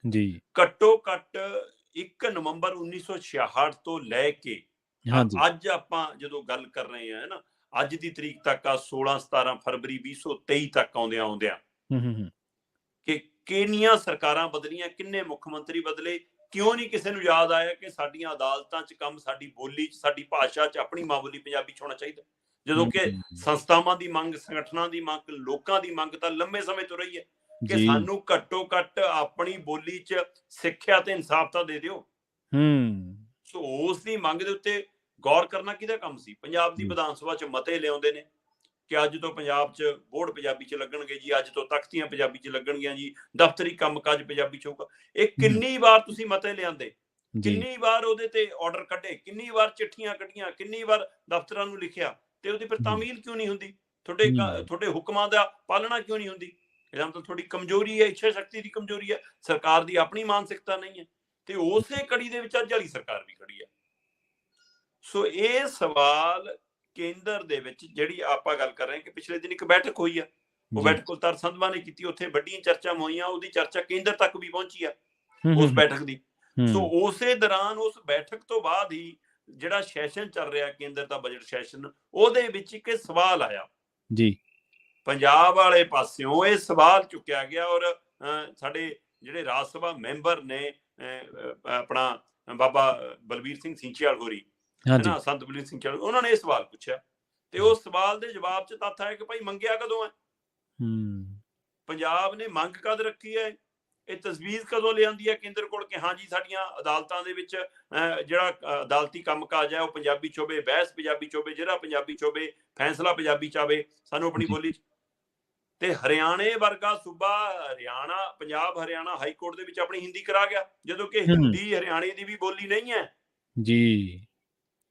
ਜੀ, ਘੱਟੋ ਘੱਟ 1 ਨਵੰਬਰ 1966 ਤੋਂ ਲੈ ਕੇ ਅੱਜ ਆਪਾਂ ਜਦੋਂ ਗੱਲ ਕਰ ਰਹੇ ਹਾਂ ਨਾ, ਅੱਜ ਦੀ ਤਰੀਕ ਤੱਕ ਆ 16-17 ਫਰਵਰੀ 2023 ਤੱਕ ਆਉਂਦਿਆਂ ਕਿ ਕਿੰਨੀਆਂ ਸਰਕਾਰਾਂ ਬਦਲੀਆਂ, ਕਿੰਨੇ ਮੁੱਖ ਮੰਤਰੀ ਬਦਲੇ, ਕਿਉਂ ਨਹੀਂ ਕਿਸੇ ਨੂੰ ਯਾਦ ਆਇਆ ਕਿ ਸਾਡੀਆਂ ਅਦਾਲਤਾਂ 'ਚ ਕੰਮ ਸਾਡੀ ਬੋਲੀ 'ਚ, ਸਾਡੀ ਭਾਸ਼ਾ 'ਚ, ਆਪਣੀ ਮਾਂ ਬੋਲੀ ਪੰਜਾਬੀ 'ਚ ਹੋਣਾ ਚਾਹੀਦਾ। ਜਦੋਂ ਕਿ ਸੰਸਥਾਵਾਂ ਦੀ ਮੰਗ, ਸੰਗਠਨਾਂ ਦੀ ਮੰਗ, ਲੋਕਾਂ ਦੀ ਮੰਗ ਤਾਂ ਲੰਮੇ ਸਮੇਂ ਤੋਂ ਰਹੀ ਹੈ ਕਿ ਸਾਨੂੰ ਘੱਟੋ ਘੱਟ ਆਪਣੀ ਬੋਲੀ 'ਚ ਸਿੱਖਿਆ ਤੇ ਇਨਸਾਫ ਤਾਂ ਦੇ ਦਿਓ। ਸੋ ਉਸ ਦੀ ਮੰਗ ਦੇ ਉੱਤੇ ਗੌਰ ਕਰਨਾ ਕਿਹਦਾ ਕੰਮ ਸੀ? ਪੰਜਾਬ ਦੀ ਵਿਧਾਨ ਸਭਾ 'ਚ ਮਤੇ ਲਿਆਉਂਦੇ ਨੇ ਕਿ ਅੱਜ ਤੋਂ ਪੰਜਾਬ 'ਚ ਬੋਰਡ ਪੰਜਾਬੀ 'ਚ ਲੱਗਣਗੇ ਜੀ, ਅੱਜ ਤੋਂ ਤਖਤੀਆਂ ਪੰਜਾਬੀ 'ਚ ਲੱਗਣਗੀਆਂ ਜੀ, ਦਫ਼ਤਰੀ ਕੰਮਕਾਜ ਪੰਜਾਬੀ 'ਚ ਹੋਊਗਾ। ਇਹ ਕਿੰਨੀ ਵਾਰ ਤੁਸੀਂ ਮਤੇ ਲਿਆਂਦੇ, ਕਿੰਨੀ ਵਾਰ ਉਹਦੇ ਤੇ ਆਰਡਰ ਕੱਢੇ, ਕਿੰਨੀ ਵਾਰ ਚਿੱਠੀਆਂ ਕੱਢੀਆਂ, ਕਿੰਨੀ ਵਾਰ ਦਫ਼ਤਰਾਂ ਨੂੰ ਲਿਖਿਆ, ਤੇ ਉਹਦੀ ਫਿਰ ਤਾਮੀਲ ਕਿਉਂ ਨਹੀਂ ਹੁੰਦੀ? ਤੁਹਾਡੇ ਹੁਕਮਾਂ ਦਾ ਪਾਲਣਾ ਕਿਉਂ ਨਹੀਂ ਹੁੰਦੀ? ਇਹਦਾ ਮਤਲਬ ਤੁਹਾਡੀ ਕਮਜ਼ੋਰੀ ਹੈ, ਇੱਛਾ ਸ਼ਕਤੀ ਦੀ ਕਮਜ਼ੋਰੀ ਹੈ, ਸਰਕਾਰ ਦੀ ਆਪਣੀ ਮਾਨਸਿਕਤਾ ਨਹੀਂ ਹੈ। ਤੇ ਉਸੇ ਕੜੀ ਦੇ ਵਿੱਚ ਅੱਜ ਵਾਲੀ ਸਰਕਾਰ ਵੀ ਖੜੀ ਹੈ। ਸੋ ਇਹ ਸਵਾਲ ਕੇਂਦਰ ਦੇ ਵਿੱਚ ਜਿਹੜੀ ਆਪਾਂ ਗੱਲ ਕਰ ਰਹੇ ਹਾਂ ਕਿ ਪਿਛਲੇ ਦਿਨ ਇੱਕ ਬੈਠਕ ਹੋਈ ਆ, ਉਹ ਬੈਠਕ ਕੁਲਤਾਰ ਸੰਧਵਾਂ ਨੇ ਕੀਤੀ, ਉੱਥੇ ਵੱਡੀਆਂ ਚਰਚਾਵਾਂ ਹੋਈਆਂ, ਉਹਦੀ ਚਰਚਾ ਕੇਂਦਰ ਤੱਕ ਵੀ ਪਹੁੰਚੀ ਆ ਉਸ ਬੈਠਕ ਦੀ। ਸੋ ਉਸੇ ਦੌਰਾਨ ਉਸ ਬੈਠਕ ਤੋਂ ਬਾਅਦ ਹੀ ਜਿਹੜਾ ਸੈਸ਼ਨ ਚੱਲ ਰਿਹਾ ਕੇਂਦਰ ਦਾ ਬਜਟ ਸੈਸ਼ਨ, ਉਹਦੇ ਵਿੱਚ ਇੱਕ ਸਵਾਲ ਆਇਆ ਜੀ, ਪੰਜਾਬ ਵਾਲੇ ਪਾਸਿਓਂ ਇਹ ਸਵਾਲ ਚੁੱਕਿਆ ਗਿਆ, ਔਰ ਸਾਡੇ ਜਿਹੜੇ ਰਾਜ ਸਭਾ ਮੈਂਬਰ ਨੇ ਆਪਣਾ ਬਾਬਾ ਬਲਬੀਰ ਸਿੰਘ ਸਿੰਚੀਵਾਲ ਹੋਰੀ, ਨਾ ਸੰਤ ਬਲਬੀਰ ਸਿੰਘ ਸਿੰਚੀਵਾਲ, ਉਹਨਾਂ ਨੇ ਇਹ ਸਵਾਲ ਪੁੱਛਿਆ, ਤੇ ਉਸ ਸਵਾਲ ਦੇ ਜਵਾਬ 'ਚ ਤੱਥ ਹੈ ਕਿ ਭਾਈ ਮੰਗਿਆ ਕਦੋਂ ਹੈ, ਪੰਜਾਬ ਨੇ ਮੰਗ ਕਦ ਰੱਖੀ ਹੈ, ਇਹ ਤਜਵੀਜ਼ ਕਦੋਂ ਲਿਆਂਦੀ ਹੈ ਕੇਂਦਰ ਕੋਲ ਕਿ ਹਾਂਜੀ ਸਾਡੀਆਂ ਅਦਾਲਤਾਂ ਦੇ ਵਿੱਚ ਜਿਹੜਾ ਅਦਾਲਤੀ ਕੰਮਕਾਜ ਹੈ ਉਹ ਪੰਜਾਬੀ 'ਚ ਹੋਵੇ, ਬਹਿਸ ਪੰਜਾਬੀ 'ਚ ਹੋਵੇ, ਜਿਹੜਾ ਪੰਜਾਬੀ 'ਚ ਹੋਵੇ, ਫੈਸਲਾ ਪੰਜਾਬੀ 'ਚ ਆਵੇ, ਸਾਨੂੰ ਆਪਣੀ ਬੋਲੀ 'ਚ। ਤੇ ਹਰਿਆਣੇ ਵਰਗਾ ਸੂਬਾ, ਹਰਿਆਣਾ, ਪੰਜਾਬ ਹਰਿਆਣਾ ਹਾਈ ਕੋਰਟ ਦੇ ਵਿੱਚ ਆਪਣੀ ਹਿੰਦੀ ਕਰਾ ਗਿਆ, ਜਦੋਂ ਕਿ ਹਿੰਦੀ ਹਰਿਆਣੇ ਦੀ ਵੀ ਬੋਲੀ ਨਹੀਂ ਹੈ ਜੀ।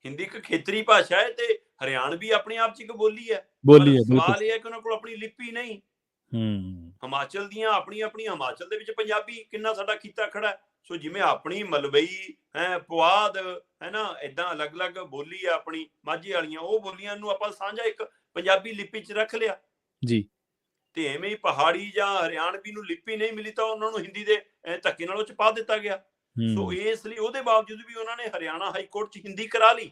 ਹਿੰਦੀ ਇੱਕ ਖੇਤਰੀ ਭਾਸ਼ਾ ਹੈ ਤੇ ਹਰਿਆਣਵੀ ਆਪਣੇ ਆਪ ਚ ਇੱਕ ਬੋਲੀ ਹੈ। ਪਰ ਬੋਲੀ ਹੈ, ਬਿਲਕੁਲ। ਸਵਾਲ ਇਹ ਹੈ ਕਿ ਉਹਨਾਂ ਕੋਲ ਆਪਣੀ ਲਿਪੀ ਨਹੀਂ। ਹੂੰ। ਹਿਮਾਚਲ ਦੀਆਂ ਆਪਣੀ ਹਿਮਾਚਲ ਦੇ ਵਿੱਚ ਪੰਜਾਬੀ ਕਿੰਨਾ ਸਾਡਾ ਕੀਤਾ ਖੜਾ ਹੈ। ਸੋ ਜਿਵੇਂ ਆਪਣੀ ਮਲਵਈ ਹੈ, ਪੁਆਧ ਹੈ ਨਾ, ਏਦਾਂ ਅਲੱਗ-ਅਲੱਗ ਬੋਲੀ ਆ ਆਪਣੀ ਮਾਝੇ ਵਾਲੀਆਂ, ਉਹ ਬੋਲੀਆਂ ਨੂੰ ਆਪਾਂ ਸਾਂਝਾ ਇੱਕ ਪੰਜਾਬੀ ਲਿਪੀ ਚ ਰੱਖ ਲਿਆ ਜੀ। ਤੇ ਐਵੇਂ ਹੀ ਪਹਾੜੀ ਜਾਂ ਹਰਿਆਣਵੀ ਨੂੰ ਲਿਪੀ ਨਹੀਂ ਮਿਲੀ ਤਾਂ ਉਹਨਾਂ ਨੂੰ ਹਿੰਦੀ ਦੇ ਧੱਕੇ ਨਾਲ ਉਹ ਚ ਪਾ ਦਿੱਤਾ ਗਿਆ। ਸੋ ਇਸ ਲਈ ਉਹਦੇ ਬਾਵਜੂਦ ਵੀ ਉਹਨਾਂ ਨੇ ਹਰਿਆਣਾ ਹਾਈ ਕੋਰਟ ਚ ਹਿੰਦੀ ਕਰਾ ਲਈ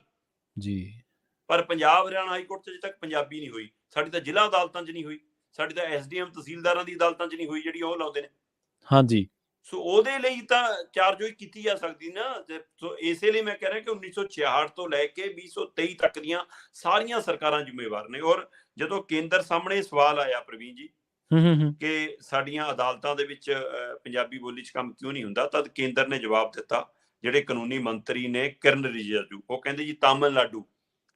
ਜੀ, ਪਰ ਪੰਜਾਬ ਹਰਿਆਣਾ ਹਾਈ ਕੋਰਟ ਚ ਅਜੇ ਤੱਕ ਪੰਜਾਬੀ ਨਹੀਂ ਹੋਈ। ਸਾਡੀ ਤਾਂ ਜ਼ਿਲ੍ਹਾ ਅਦਾਲਤਾਂ ਚ ਨਹੀਂ ਹੋਈ, ਸਾਡੀ ਤਾਂ ਐਸਡੀਐਮ ਤਹਿਸੀਲਦਾਰਾਂ ਦੀ ਅਦਾਲਤਾਂ ਚ ਨਹੀਂ ਹੋਈ ਜਿਹੜੀ ਉਹ ਲਾਉਂਦੇ ਨੇ। ਹਾਂਜੀ। ਸੋ ਉਹਦੇ ਲਈ ਤਾਂ ਚਾਰਜੋਈ ਕੀਤੀ ਜਾ ਸਕਦੀ ਨਾ। ਸੋ ਇਸੇ ਲਈ ਮੈਂ ਕਹਿ ਰਿਹਾ ਕਿ 1966 ਤੋਂ ਲੈ ਕੇ 2023 ਤੱਕ ਦੀਆਂ ਸਾਰੀਆਂ ਸਰਕਾਰਾਂ ਜ਼ਿੰਮੇਵਾਰ ਨੇ। ਔਰ ਜਦੋਂ ਕੇਂਦਰ ਸਾਹਮਣੇ ਸਵਾਲ ਆਇਆ ਪ੍ਰਵੀਨ ਜੀ ਕਿ ਸਾਡੀਆਂ ਅਦਾਲਤਾਂ ਦੇ ਵਿੱਚ ਪੰਜਾਬੀ ਬੋਲੀ 'ਚ ਕੰਮ ਕਿਉਂ ਨਹੀਂ ਹੁੰਦਾ, ਤਦ ਕੇਂਦਰ ਨੇ ਜਵਾਬ ਦਿੱਤਾ, ਜਿਹੜੇ ਕਾਨੂੰਨੀ ਮੰਤਰੀ ਨੇ ਕਿਰਨ ਰਿਜਿਜੂ, ਉਹ ਕਹਿੰਦੇ ਜੀ ਤਾਮਿਲਨਾਡੂ,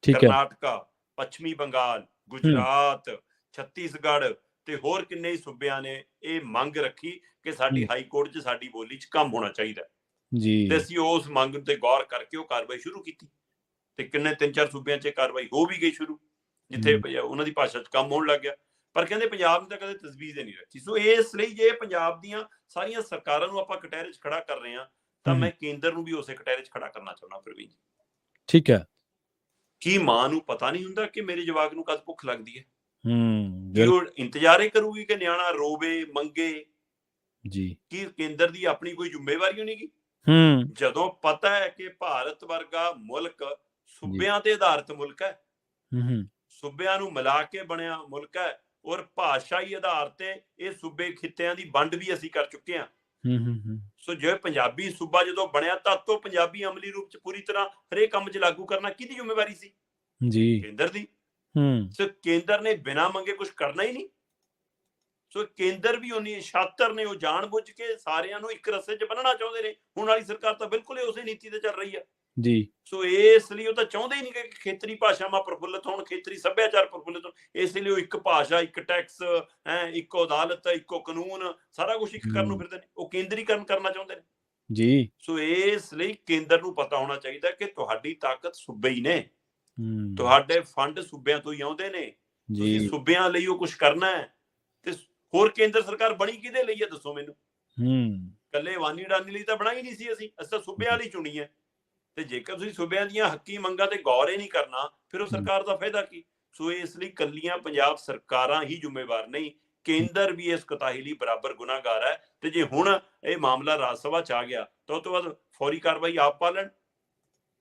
ਕਰਨਾਟਕਾ, ਪੱਛਮੀ ਬੰਗਾਲ, ਗੁਜਰਾਤ, ਛੱਤੀਸਗੜ੍ਹ ਤੇ ਹੋਰ ਕਿੰਨੇ ਹੀ ਸੂਬਿਆਂ ਨੇ ਇਹ ਮੰਗ ਰੱਖੀ ਕਿ ਸਾਡੀ ਹਾਈ ਕੋਰਟ 'ਚ ਸਾਡੀ ਬੋਲੀ 'ਚ ਕੰਮ ਹੋਣਾ ਚਾਹੀਦਾ ਤੇ ਅਸੀਂ ਉਸ ਮੰਗ ਤੇ ਗੌਰ ਕਰਕੇ ਉਹ ਕਾਰਵਾਈ ਸ਼ੁਰੂ ਕੀਤੀ ਤੇ ਕਿੰਨੇ 3-4 ਸੂਬਿਆਂ 'ਚ ਕਾਰਵਾਈ ਹੋ ਵੀ ਗਈ ਸ਼ੁਰੂ, ਜਿੱਥੇ ਉਹਨਾਂ ਦੀ ਭਾਸ਼ਾ 'ਚ ਕੰਮ ਹੋਣ ਲੱਗ ਗਿਆ। ਪਰ ਕਹਿੰਦੇ ਪੰਜਾਬ ਨੇ ਤਾਂ ਕਦੇ ਤਜਵੀਜ਼ ਹੀ ਨਹੀਂ ਰੱਖੀ। ਸੋ ਇਸ ਲਈ ਜੇ ਪੰਜਾਬ ਦੀਆਂ ਸਾਰੀਆਂ ਸਰਕਾਰਾਂ ਨੂੰ ਆਪਾਂ ਕਟਹਿਰੇ 'ਚ ਖੜਾ ਕਰ ਰਹੇ ਹਾਂ ਤਾਂ ਮੈਂ ਕੇਂਦਰ ਨੂੰ ਵੀ ਉਸੇ ਕਟਹਿਰੇ 'ਚ ਖੜਾ ਕਰਨਾ ਚਾਹੁੰਦਾ ਪ੍ਰਵੀਨ ਜੀ। ਠੀਕ ਹੈ। ਕੀ ਮਾਂ ਨੂੰ ਪਤਾ ਨਹੀਂ ਹੁੰਦਾ ਕਿ ਮੇਰੇ ਜਵਾਕ ਨੂੰ ਕਦ ਭੁੱਖ ਲੱਗਦੀ ਹੈ? ਕੀ ਉਹ ਇੰਤਜ਼ਾਰ ਹੀ ਕਰੂਗੀ ਕਿ ਨਿਆਣਾ ਰੋਵੇ ਮੰਗੇ? ਜੀ। ਕੀ ਕੇਂਦਰ ਦੀ ਆਪਣੀ ਕੋਈ ਜ਼ਿੰਮੇਵਾਰੀ ਨਹੀਂ ਗੀ? ਜਦੋਂ ਪਤਾ ਹੈ ਕਿ ਭਾਰਤ ਵਰਗਾ ਮੁਲਕ ਸੂਬਿਆਂ ਤੇ ਆਧਾਰਿਤ ਮੁਲਕ ਹੈ, ਸੂਬਿਆਂ ਨੂੰ ਮਿਲਾ ਕੇ ਬਣਿਆ ਮੁਲਕ ਹੈ ਔਰ ਭਾਸ਼ਾਈ ਆਧਾਰ ਤੇ ਇਹ ਸੂਬੇ ਖਿੱਤਿਆਂ ਦੀ ਵੰਡ ਵੀ ਅਸੀਂ ਕਰ ਚੁੱਕੇ ਹਾਂ। ਸੋ ਜੇ ਪੰਜਾਬੀ ਸੂਬਾ ਜਦੋਂ ਬਣਿਆ ਤਾਂ ਤੋਂ ਪੰਜਾਬੀ ਅਮਲੀ ਰੂਪ ਚ ਪੂਰੀ ਤਰ੍ਹਾਂ ਹਰੇਕ ਕੰਮ 'ਚ ਲਾਗੂ ਕਰਨਾ ਕਿਹਦੀ ਜ਼ਿੰਮੇਵਾਰੀ ਸੀ? ਜੀ, ਕੇਂਦਰ ਦੀ। ਸੋ ਕੇਂਦਰ ਨੇ ਬਿਨਾਂ ਮੰਗੇ ਕੁਝ ਕਰਨਾ ਹੀ ਨਹੀਂ। ਸੋ ਕੇਂਦਰ ਵੀ ਉਨੀ ਸ਼ਾਤਰ ਨੇ, ਉਹ ਜਾਣ ਬੁੱਝ ਕੇ ਸਾਰਿਆਂ ਨੂੰ ਇੱਕ ਰਸੇ 'ਚ ਬੰਨਣਾ ਚਾਹੁੰਦੇ ਨੇ। ਹੁਣ ਵਾਲੀ ਸਰਕਾਰ ਤਾਂ ਬਿਲਕੁਲ ਉਸੇ ਨੀਤੀ ਤੇ ਚੱਲ ਰਹੀ ਹੈ ਜੀ। ਸੋ ਇਸ ਲਈ ਉਹ ਤਾਂ ਚਾਹੁੰਦੇ ਹੀ ਨਹੀਂ ਕਿ ਖੇਤਰੀ ਭਾਸ਼ਾਵਾਂ ਪ੍ਰਫੁੱਲਤ ਹੋਣ, ਖੇਤਰੀ ਸੱਭਿਆਚਾਰ ਪ੍ਰਫੁੱਲਤ ਹੋਣ। ਇਸ ਲਈ ਉਹ ਇੱਕ ਭਾਸ਼ਾ, ਇੱਕ ਟੈਕਸ, ਇੱਕੋ ਅਦਾਲਤ, ਇੱਕੋ ਕਾਨੂੰਨ, ਸਾਰਾ ਕੁਝ ਇੱਕ ਕਰਨ ਨੂੰ ਫਿਰਦੇ ਨੇ। ਉਹ ਕੇਂਦਰੀਕਰਨ ਕਰਨਾ ਚਾਹੁੰਦੇ ਨੇ ਜੀ। ਸੋ ਇਸ ਲਈ ਕੇਂਦਰ ਨੂੰ ਪਤਾ ਹੋਣਾ ਚਾਹੀਦਾ ਕਿ ਤੁਹਾਡੀ ਤਾਕਤ ਸੂਬੇ ਹੀ ਨੇ, ਤੁਹਾਡੇ ਫੰਡ ਸੂਬਿਆਂ ਤੋਂ ਹੀ ਆਉਂਦੇ ਨੇ, ਤੁਸੀਂ ਸੂਬਿਆਂ ਲਈ ਉਹ ਕੁਝ ਕਰਨਾ ਹੈ। ਤੇ ਹੋਰ ਕੇਂਦਰ ਸਰਕਾਰ ਬਣੀ ਕਿਹਦੇ ਲਈ ਹੈ ਦੱਸੋ ਮੈਨੂੰ? ਕੱਲੇ ਵਾਨੀ ਡਾਨੀ ਲਈ ਤਾਂ ਬਣਾਈ ਨਹੀਂ ਸੀ। ਅਸੀਂ ਤਾਂ ਸੂਬਿਆਂ ਲਈ ਚੁਣੀ ਹੈ ਤੇ ਜੇਕਰ ਤੁਸੀਂ ਸੂਬਿਆਂ ਦੀਆਂ ਹੱਕੀ ਮੰਗਾਂ ਤੇ ਗੌਰ ਹੀ ਨਹੀਂ ਕਰਨਾ ਫਿਰ ਉਹ ਸਰਕਾਰ ਦਾ ਫਾਇਦਾ ਕੀ? ਸੋ ਇਸ ਲਈ ਕੱਲੀਆਂ ਪੰਜਾਬ ਸਰਕਾਰਾਂ ਹੀ ਜ਼ਿੰਮੇਵਾਰ ਨਹੀਂ, ਕੇਂਦਰ ਵੀ ਇਸ ਕੋਤਾਹੀ ਲਈ ਬਰਾਬਰ ਗੁਨਾਹਗਾਰ ਹੈ। ਤੇ ਜੇ ਹੁਣ ਇਹ ਮਾਮਲਾ ਰਾਜ ਸਭਾ 'ਚ ਆ ਗਿਆ ਤਾਂ ਉਹ ਤੋਂ ਬਾਅਦ ਫੌਰੀ ਕਾਰਵਾਈ ਆਪ ਪਾ ਲੈਣ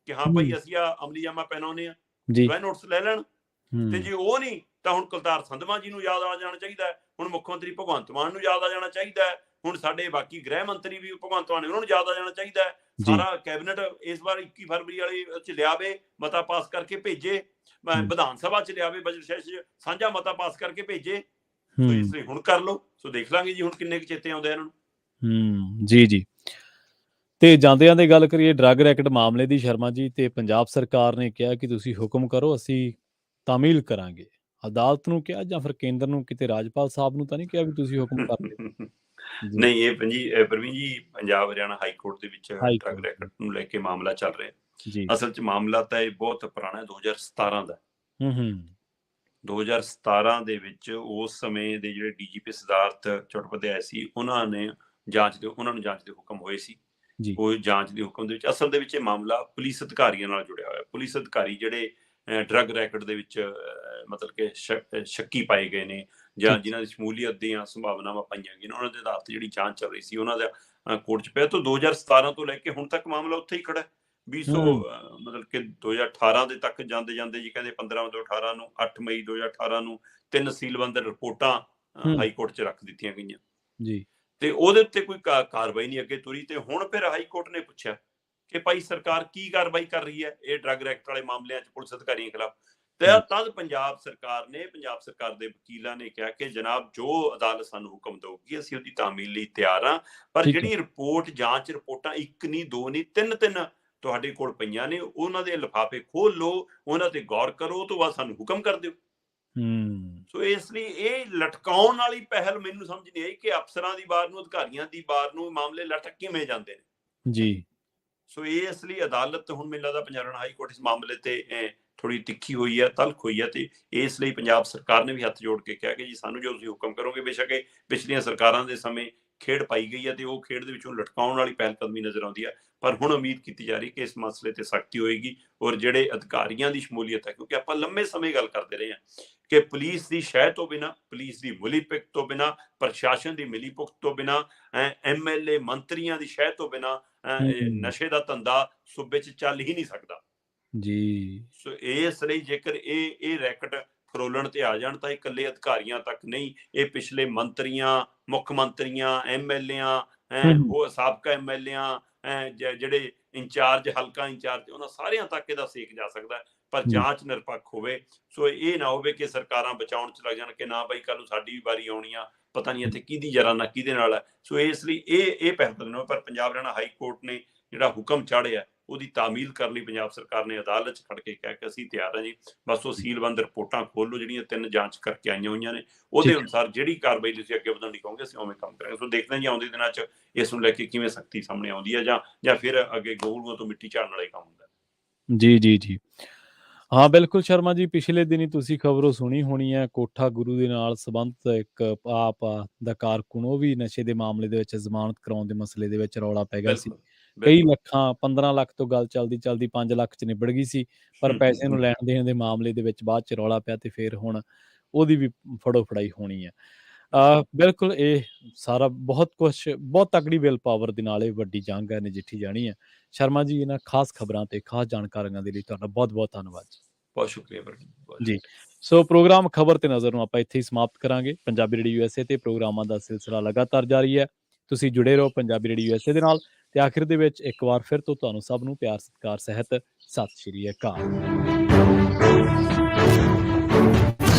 ਕਿ ਹਾਂ ਭਾਈ ਅਸੀਂ ਆ ਅਮਲੀਜਾਮਾ ਪਹਿਨਾਉਂਦੇ ਆ, ਸਵੈ ਨੋਟਿਸ ਲੈ ਲੈਣ। ਤੇ ਜੇ ਉਹ ਨਹੀਂ ਤਾਂ ਹੁਣ ਕੁਲਤਾਰ ਸੰਧਵਾ ਜੀ ਨੂੰ ਯਾਦ ਆ ਜਾਣਾ ਚਾਹੀਦਾ ਹੈ, ਹੁਣ ਮੁੱਖ ਮੰਤਰੀ ਭਗਵੰਤ ਮਾਨ ਨੂੰ ਯਾਦ ਆ ਜਾਣਾ ਚਾਹੀਦਾ ਹੈ, ਹੁਣ ਸਾਡੇ ਬਾਕੀ ਗ੍ਰਹਿ ਮੰਤਰੀ ਵੀ ਭਗਵੰਤ ਮਾਨ ਉਹਨਾਂ ਨੂੰ ਯਾਦ ਆ ਜਾਣਾ ਚਾਹੀਦਾ ਹੈ। ਸਾਰਾ ਕੈਬਨਿਟ ਇਸ ਵਾਰ 21 ਫਰਵਰੀ ਵਾਲੇ ਚ ਲਿਆਵੇ, ਮਤਾ ਪਾਸ ਕਰਕੇ ਭੇਜੇ, ਵਿਧਾਨ ਸਭਾ ਚ ਲਿਆਵੇ, ਬਜਟ ਸੈਸ਼ਨ ਸਾਂਝਾ ਮਤਾ ਪਾਸ ਕਰਕੇ ਭੇਜੇ। ਸੋ ਇਸ ਲਈ ਹੁਣ ਕਰ ਲਓ। ਸੋ ਦੇਖ ਲਾਂਗੇ ਜੀ ਹੁਣ ਕਿੰਨੇ ਕੁ ਚੇਤੇ ਆਉਂਦੇ ਇਹਨਾਂ ਨੂੰ। ਜੀ ਜੀ। ਤੇ ਜਾਂਦਿਆਂ ਦੀ ਗੱਲ ਕਰੀਏ ਡਰੱਗ ਰੈਕਟ ਮਾਮਲੇ ਦੀ ਸ਼ਰਮਾ ਜੀ, ਤੇ ਪੰਜਾਬ ਸਰਕਾਰ ਨੇ ਕਿਹਾ ਕਿ ਤੁਸੀਂ ਹੁਕਮ ਕਰੋ ਅਸੀਂ ਤਾਮੀਲ ਕਰਾਂਗੇ। ਅਦਾਲਤ ਨੂੰ ਕਿਹਾ ਜਾਂ ਫਿਰ ਕੇਂਦਰ ਨੂੰ? ਕਿਤੇ ਰਾਜਪਾਲ ਸਾਹਿਬ ਨੂੰ ਤਾਂ ਨਹੀਂ ਕਿਹਾ ਵੀ ਤੁਸੀਂ ਹੁਕਮ ਕਰ ਦਿਓ? ਨਹੀਂ, ਇਹ ਪ੍ਰਵੀਨ ਜੀ ਪੰਜਾਬ ਹਰਿਆਣਾ ਹਾਈ ਕੋਰਟ ਦੇ ਵਿੱਚ ਡਰੱਗ ਰੈਕਟ ਨੂੰ ਲੈ ਕੇ ਮਾਮਲਾ ਚੱਲ ਰਿਹਾ। ਅਸਲ 'ਚ ਮਾਮਲਾ ਤਾਂ ਇਹ ਬਹੁਤ ਪੁਰਾਣਾ 2017 ਦਾ। 2017 ਦੇ ਵਿੱਚ ਉਸ ਸਮੇਂ ਦੇ ਜਿਹੜੇ ਡੀਜੀਪੀ ਸਿਧਾਰਥ ਚਟੋਪਾਧਿਆਏ ਸੀ, ਉਹਨਾਂ ਨੂੰ ਜਾਂਚ ਦੇ ਹੁਕਮ ਹੋਏ ਸੀ। ਉਹ ਜਾਂਚ ਦੇ ਹੁਕਮ ਦੇ ਵਿੱਚ ਅਸਲ ਦੇ ਵਿੱਚ ਇਹ ਮਾਮਲਾ ਪੁਲਿਸ ਅਧਿਕਾਰੀਆਂ ਨਾਲ ਜੁੜਿਆ ਹੋਇਆ। ਪੁਲਿਸ ਅਧਿਕਾਰੀ ਜਿਹੜੇ ਡਰੱਗ ਰੈਕਟ ਦੇ ਵਿੱਚ ਮਤਲਬ ਕਿ ਸ਼ੱਕੀ ਪਾਏ ਗਏ ਨੇ ਜਾਂ ਜਿਨ੍ਹਾਂ ਦੀ ਸ਼ਮੂਲੀਅਤ ਦੀਆਂ ਸੰਭਾਵਨਾਵਾਂ ਪਾਈਆਂ ਗਈਆਂ, ਉਹਨਾਂ ਦੇ ਆਧਾਰ ਤੇ ਜਿਹੜੀ ਜਾਂਚ ਚੱਲ ਰਹੀ ਸੀ ਉਹਨਾਂ ਦਾ ਕੋਰਟ 'ਚ ਪਿਆ। ਤੋਂ 2017 ਤੋਂ ਲੈ ਕੇ ਹੁਣ ਤੱਕ ਮਾਮਲਾ ਉੱਥੇ ਹੀ ਖੜਾ ਹੈ। 2000 ਮਤਲਬ ਕਿ 2018 ਦੇ ਤੱਕ ਜਾਂਦੇ ਜਾਂਦੇ ਜੀ ਕਹਿੰਦੇ 15 ਤੋਂ 18 ਨੂੰ 8 ਮਈ 2018 ਨੂੰ 3 ਸੀਲਬੰਦ ਰਿਪੋਰਟਾਂ ਹਾਈ ਕੋਰਟ 'ਚ ਰੱਖ ਦਿੱਤੀਆਂ ਗਈਆਂ ਜੀ। ਤੇ ਉਹਦੇ ਉੱਤੇ ਕੋਈ ਕਾਰਵਾਈ ਨਹੀਂ ਅੱਗੇ ਤੁਰੀ। ਤੇ ਹੁਣ ਫਿਰ ਹਾਈ ਕੋਰਟ ਨੇ ਪੁੱਛਿਆ ਕਿ ਭਾਈ ਸਰਕਾਰ ਕੀ ਕਾਰਵਾਈ ਕਰ ਰਹੀ ਹੈ ਇਹ ਡਰੱਗ ਰੈਕਟ ਵਾਲੇ ਮਾਮਲਿਆਂ 'ਚ ਪੁਲਿਸ ਅਧਿਕਾਰੀਆਂ ਖਿਲਾਫ। ਤੇ ਤਦ ਪੰਜਾਬ ਸਰਕਾਰ ਦੇ ਵਕੀਲਾਂ ਨੇ ਕਿਹਾ ਕਿ ਜਨਾਬ ਜੋ ਅਦਾਲਤ ਸਾਨੂੰ ਹੁਕਮ ਦਊਗੀ ਅਸੀਂ ਉਹਦੀ ਤਾਮੀਲ ਲਈ ਤਿਆਰ ਹਾਂ, ਪਰ ਜਿਹੜੀ ਰਿਪੋਰਟ ਜਾਂਚ ਰਿਪੋਰਟਾਂ 1 ਨਹੀਂ 2 ਨਹੀਂ 3 ਤੁਹਾਡੇ ਕੋਲ ਪਈਆਂ ਨੇ, ਉਹਨਾਂ ਦੇ ਲਿਫਾਫੇ ਖੋਲ ਲਓ, ਉਹਨਾਂ ਤੇ ਗੌਰ ਕਰੋ, ਉਹ ਤੋਂ ਬਾਅਦ ਸਾਨੂੰ ਹੁਕਮ ਕਰ ਦਿਓ। ਸੋ ਇਸ ਲਈ ਇਹ ਲਟਕਾਉਣ ਵਾਲੀ ਪਹਿਲ ਮੈਨੂੰ ਸਮਝ ਨਹੀਂ ਆਈ ਕਿ ਅਫਸਰਾਂ ਦੀ ਵਾਰ ਨੂੰ, ਅਧਿਕਾਰੀਆਂ ਦੀ ਵਾਰ ਨੂੰ ਮਾਮਲੇ ਲਟਕ ਕਿਵੇਂ ਜਾਂਦੇ ਨੇ ਜੀ। ਸੋ ਇਸ ਲਈ ਅਦਾਲਤ ਹੁਣ ਮੈਨੂੰ ਲੱਗਦਾ ਪੰਜਾਬ ਹਰਿਆਣਾ ਹਾਈ ਕੋਰਟ ਇਸ ਮਾਮਲੇ ਤੇ ਥੋੜੀ ਤਿੱਖੀ ਹੋਈ ਹੈ, ਤਲਖ ਹੋਈ ਹੈ, ਤੇ ਇਸ ਲਈ ਪੰਜਾਬ ਸਰਕਾਰ ਨੇ ਵੀ ਹੱਥ ਜੋੜ ਕੇ ਕਿਹਾ ਕਿ ਜੀ ਸਾਨੂੰ ਜੋ ਤੁਸੀਂ ਹੁਕਮ ਕਰੋਗੇ। ਬੇਸ਼ੱਕ ਇਹ ਪਿਛਲੀਆਂ ਸਰਕਾਰਾਂ ਦੇ ਸਮੇਂ ਖੇਡ ਪਾਈ ਗਈ ਹੈ ਤੇ ਉਹ ਖੇਡ ਦੇ ਵਿੱਚੋਂ ਲਟਕਾਉਣ ਵਾਲੀ ਪਹਿਲ ਕਦਮੀ ਨਜ਼ਰ ਆਉਂਦੀ ਹੈ, ਪਰ ਹੁਣ ਉਮੀਦ ਕੀਤੀ ਜਾ ਰਹੀ ਕਿ ਇਸ ਮਸਲੇ ਤੇ ਸਖਤੀ ਹੋਏਗੀ ਔਰ ਜਿਹੜੇ ਅਧਿਕਾਰੀਆਂ ਦੀ ਸ਼ਮੂਲੀਅਤ ਹੈ, ਕਿਉਂਕਿ ਆਪਾਂ ਲੰਮੇ ਸਮੇਂ ਗੱਲ ਕਰਦੇ ਰਹੇ ਹਾਂ ਕਿ ਪੁਲਿਸ ਦੀ ਸ਼ਹਿ ਤੋਂ ਬਿਨਾਂ, ਪੁਲਿਸ ਦੀ ਮਿਲੀਭਗਤ ਤੋਂ ਬਿਨਾਂ, ਪ੍ਰਸ਼ਾਸਨ ਦੀ ਮਿਲੀਭਗਤ ਤੋਂ ਬਿਨਾਂ, MLA ਮੰਤਰੀਆਂ ਦੀ ਸ਼ਹਿ ਤੋਂ ਬਿਨਾਂ ਨਸ਼ੇ ਦਾ ਧੰਦਾ ਸੂਬੇ 'ਚ ਚੱਲ ਹੀ ਨਹੀਂ ਸਕਦਾ ਜੀ। ਸੋ ਇਸ ਲਈ ਜੇਕਰ ਇਹ ਰੈਕਟ ਫਰੋਲਣ ਤੇ ਆ ਜਾਣ ਤਾਂ ਇਕੱਲੇ ਅਧਿਕਾਰੀਆਂ ਤੱਕ ਨਹੀਂ, ਇਹ ਪਿਛਲੇ ਮੰਤਰੀਆਂ, ਮੁੱਖ ਮੰਤਰੀਆਂ, MLAਆਂ, ਉਹ ਸਾਬਕਾ MLAਆਂ, ਜਿਹੜੇ ਇੰਚਾਰਜ, ਹਲਕਾ ਇੰਚਾਰਜ, ਉਹਨਾਂ ਸਾਰਿਆਂ ਤੱਕ ਇਹਦਾ ਸੇਕ ਜਾ ਸਕਦਾ, ਪਰ ਜਾਂਚ ਨਿਰਪੱਖ ਹੋਵੇ। ਸੋ ਇਹ ਨਾ ਹੋਵੇ ਕਿ ਸਰਕਾਰਾਂ ਬਚਾਉਣ 'ਚ ਲੱਗ ਜਾਣ ਕਿ ਨਾ ਬਾਈ ਕੱਲ ਨੂੰ ਸਾਡੀ ਵੀ ਵਾਰੀ ਆਉਣੀ ਆ, ਪਤਾ ਨਹੀਂ ਇੱਥੇ ਕਿਹਦੀ ਜਰਾਨਾ ਕਿਹਦੇ ਨਾਲ ਹੈ। ਸੋ ਇਸ ਲਈ ਇਹ ਪਹਿਲ ਕਦਮੀ ਹੋਵੇ, ਪਰ ਪੰਜਾਬ ਹਰਿਆਣਾ ਹਾਈ ਕੋਰਟ ਨੇ ਜਿਹੜਾ ਹੁਕਮ ਚਾੜਿਆ ਉਹਦੀ ਤਾਮੀਲ ਕਰਨ ਲਈ ਪੰਜਾਬ ਸਰਕਾਰ ਨੇ ਅਦਾਲਤ 'ਚ ਖੜ ਕੇ ਕਿਹਾ ਕਿ ਅਸੀਂ ਤਿਆਰ ਹਾਂ ਜੀ, ਬਸ ਉਹ ਸੀਲਬੰਦ ਰਿਪੋਰਟਾਂ ਖੋਲ ਲਓ ਜਿਹੜੀਆਂ 3 ਜਾਂਚ ਕਰਕੇ ਆਈਆਂ ਹੋਈਆਂ ਨੇ, ਉਹਦੇ ਅਨੁਸਾਰ ਜਿਹੜੀ ਕਾਰਵਾਈ ਤੁਸੀਂ ਅੱਗੇ ਵਧਣ ਦੀ ਕਹੋਗੇ ਅਸੀਂ ਉਵੇਂ ਕੰਮ ਕਰਾਂਗੇ। ਸੋ ਦੇਖਦੇ ਹਾਂ ਜੀ ਆਉਂਦੇ ਦਿਨਾਂ 'ਚ ਇਸ ਨੂੰ ਲੈ ਕੇ ਕਿਵੇਂ ਸਖਤੀ ਸਾਹਮਣੇ ਆਉਂਦੀ ਹੈ, ਜਾਂ ਫਿਰ ਅੱਗੇ ਗੋਲੂਆਂ ਤੋਂ ਮਿੱਟੀ ਝਾੜਨ ਵਾਲਾ ਹੀ ਕੰਮ ਹੁੰਦਾ। ਜੀ। ਹਾਂ, ਬਿਲਕੁਲ ਸ਼ਰਮਾ ਜੀ, ਪਿਛਲੇ ਦਿਨੀ ਤੁਸੀਂ ਖਬਰੋਂ ਸੁਣੀ ਹੋਣੀ ਹੈ, ਕੋਠਾ ਗੁਰੂ ਦੇ ਨਾਲ ਸੰਬੰਧਿਤ ਇੱਕ ਆਪ ਦਾ ਕਾਰਕੁਨ, ਉਹ ਵੀ ਨਸ਼ੇ ਦੇ ਮਾਮਲੇ ਦੇ ਵਿੱਚ ਜ਼ਮਾਨਤ ਕਰਾਉਣ ਦੇ ਮਸਲੇ ਦੇ ਵਿੱਚ ਰੌਲਾ ਪੈ ਗਿਆ ਸੀ। ਕਈ ਲੱਖਾਂ, 15 ਲੱਖ ਤੋਂ ਗੱਲ ਚੱਲਦੀ 5 ਲੱਖ 'ਚ ਨਿਬੜ ਗਈ ਸੀ, ਪਰ ਪੈਸੇ ਨੂੰ ਲੈਣ ਦੇਣ ਦੇ ਮਾਮਲੇ ਦੇ ਵਿੱਚ ਬਾਅਦ 'ਚ ਰੌਲਾ ਪਿਆ ਤੇ ਫਿਰ ਹੁਣ ਉਹਦੀ ਵੀ ਫੜੋ ਫੜਾਈ ਹੋਣੀ ਹੈ। ਬਿਲਕੁਲ ਇਹ ਸਾਰਾ ਬਹੁਤ ਕੁਛ, ਬਹੁਤ ਤਕੜੀ ਵਿਲ ਪਾਵਰ ਦੇ ਨਾਲ ਇਹ ਵੱਡੀ ਜੰਗ ਹੈ ਨਜਿੱਠੀ ਜਾਣੀ ਹੈ। ਸ਼ਰਮਾ ਜੀ, ਇਹਨਾਂ ਖਾਸ ਖਬਰਾਂ ਤੇ ਖਾਸ ਜਾਣਕਾਰੀਆਂ ਦੇ ਲਈ ਤੁਹਾਡਾ ਬਹੁਤ ਬਹੁਤ ਧੰਨਵਾਦ ਜੀ। ਬਹੁਤ ਸ਼ੁਕਰੀਆ ਜੀ। ਸੋ ਪ੍ਰੋਗਰਾਮ ਖਬਰ ਤੇ ਨਜ਼ਰ ਨੂੰ ਆਪਾਂ ਇੱਥੇ ਹੀ ਸਮਾਪਤ ਕਰਾਂਗੇ। ਪੰਜਾਬੀ ਰੇਡੀਓ USA ਤੇ ਪ੍ਰੋਗਰਾਮਾਂ ਦਾ ਸਿਲਸਿਲਾ ਲਗਾਤਾਰ ਜਾਰੀ ਹੈ। ਤੁਸੀਂ ਜੁੜੇ ਰਹੋ ਪੰਜਾਬੀ ਰੇਡੀਓ USA ਦੇ ਨਾਲ। ਤੇ ਆਖਿਰ ਦੇ ਵਿੱਚ ਇੱਕ ਵਾਰ ਫਿਰ ਤੋਂ ਤੁਹਾਨੂੰ ਸਭ ਨੂੰ ਪਿਆਰ ਸਤਿਕਾਰ ਸਹਿਤ ਸਤਿ ਸ਼੍ਰੀ ਅਕਾਲ।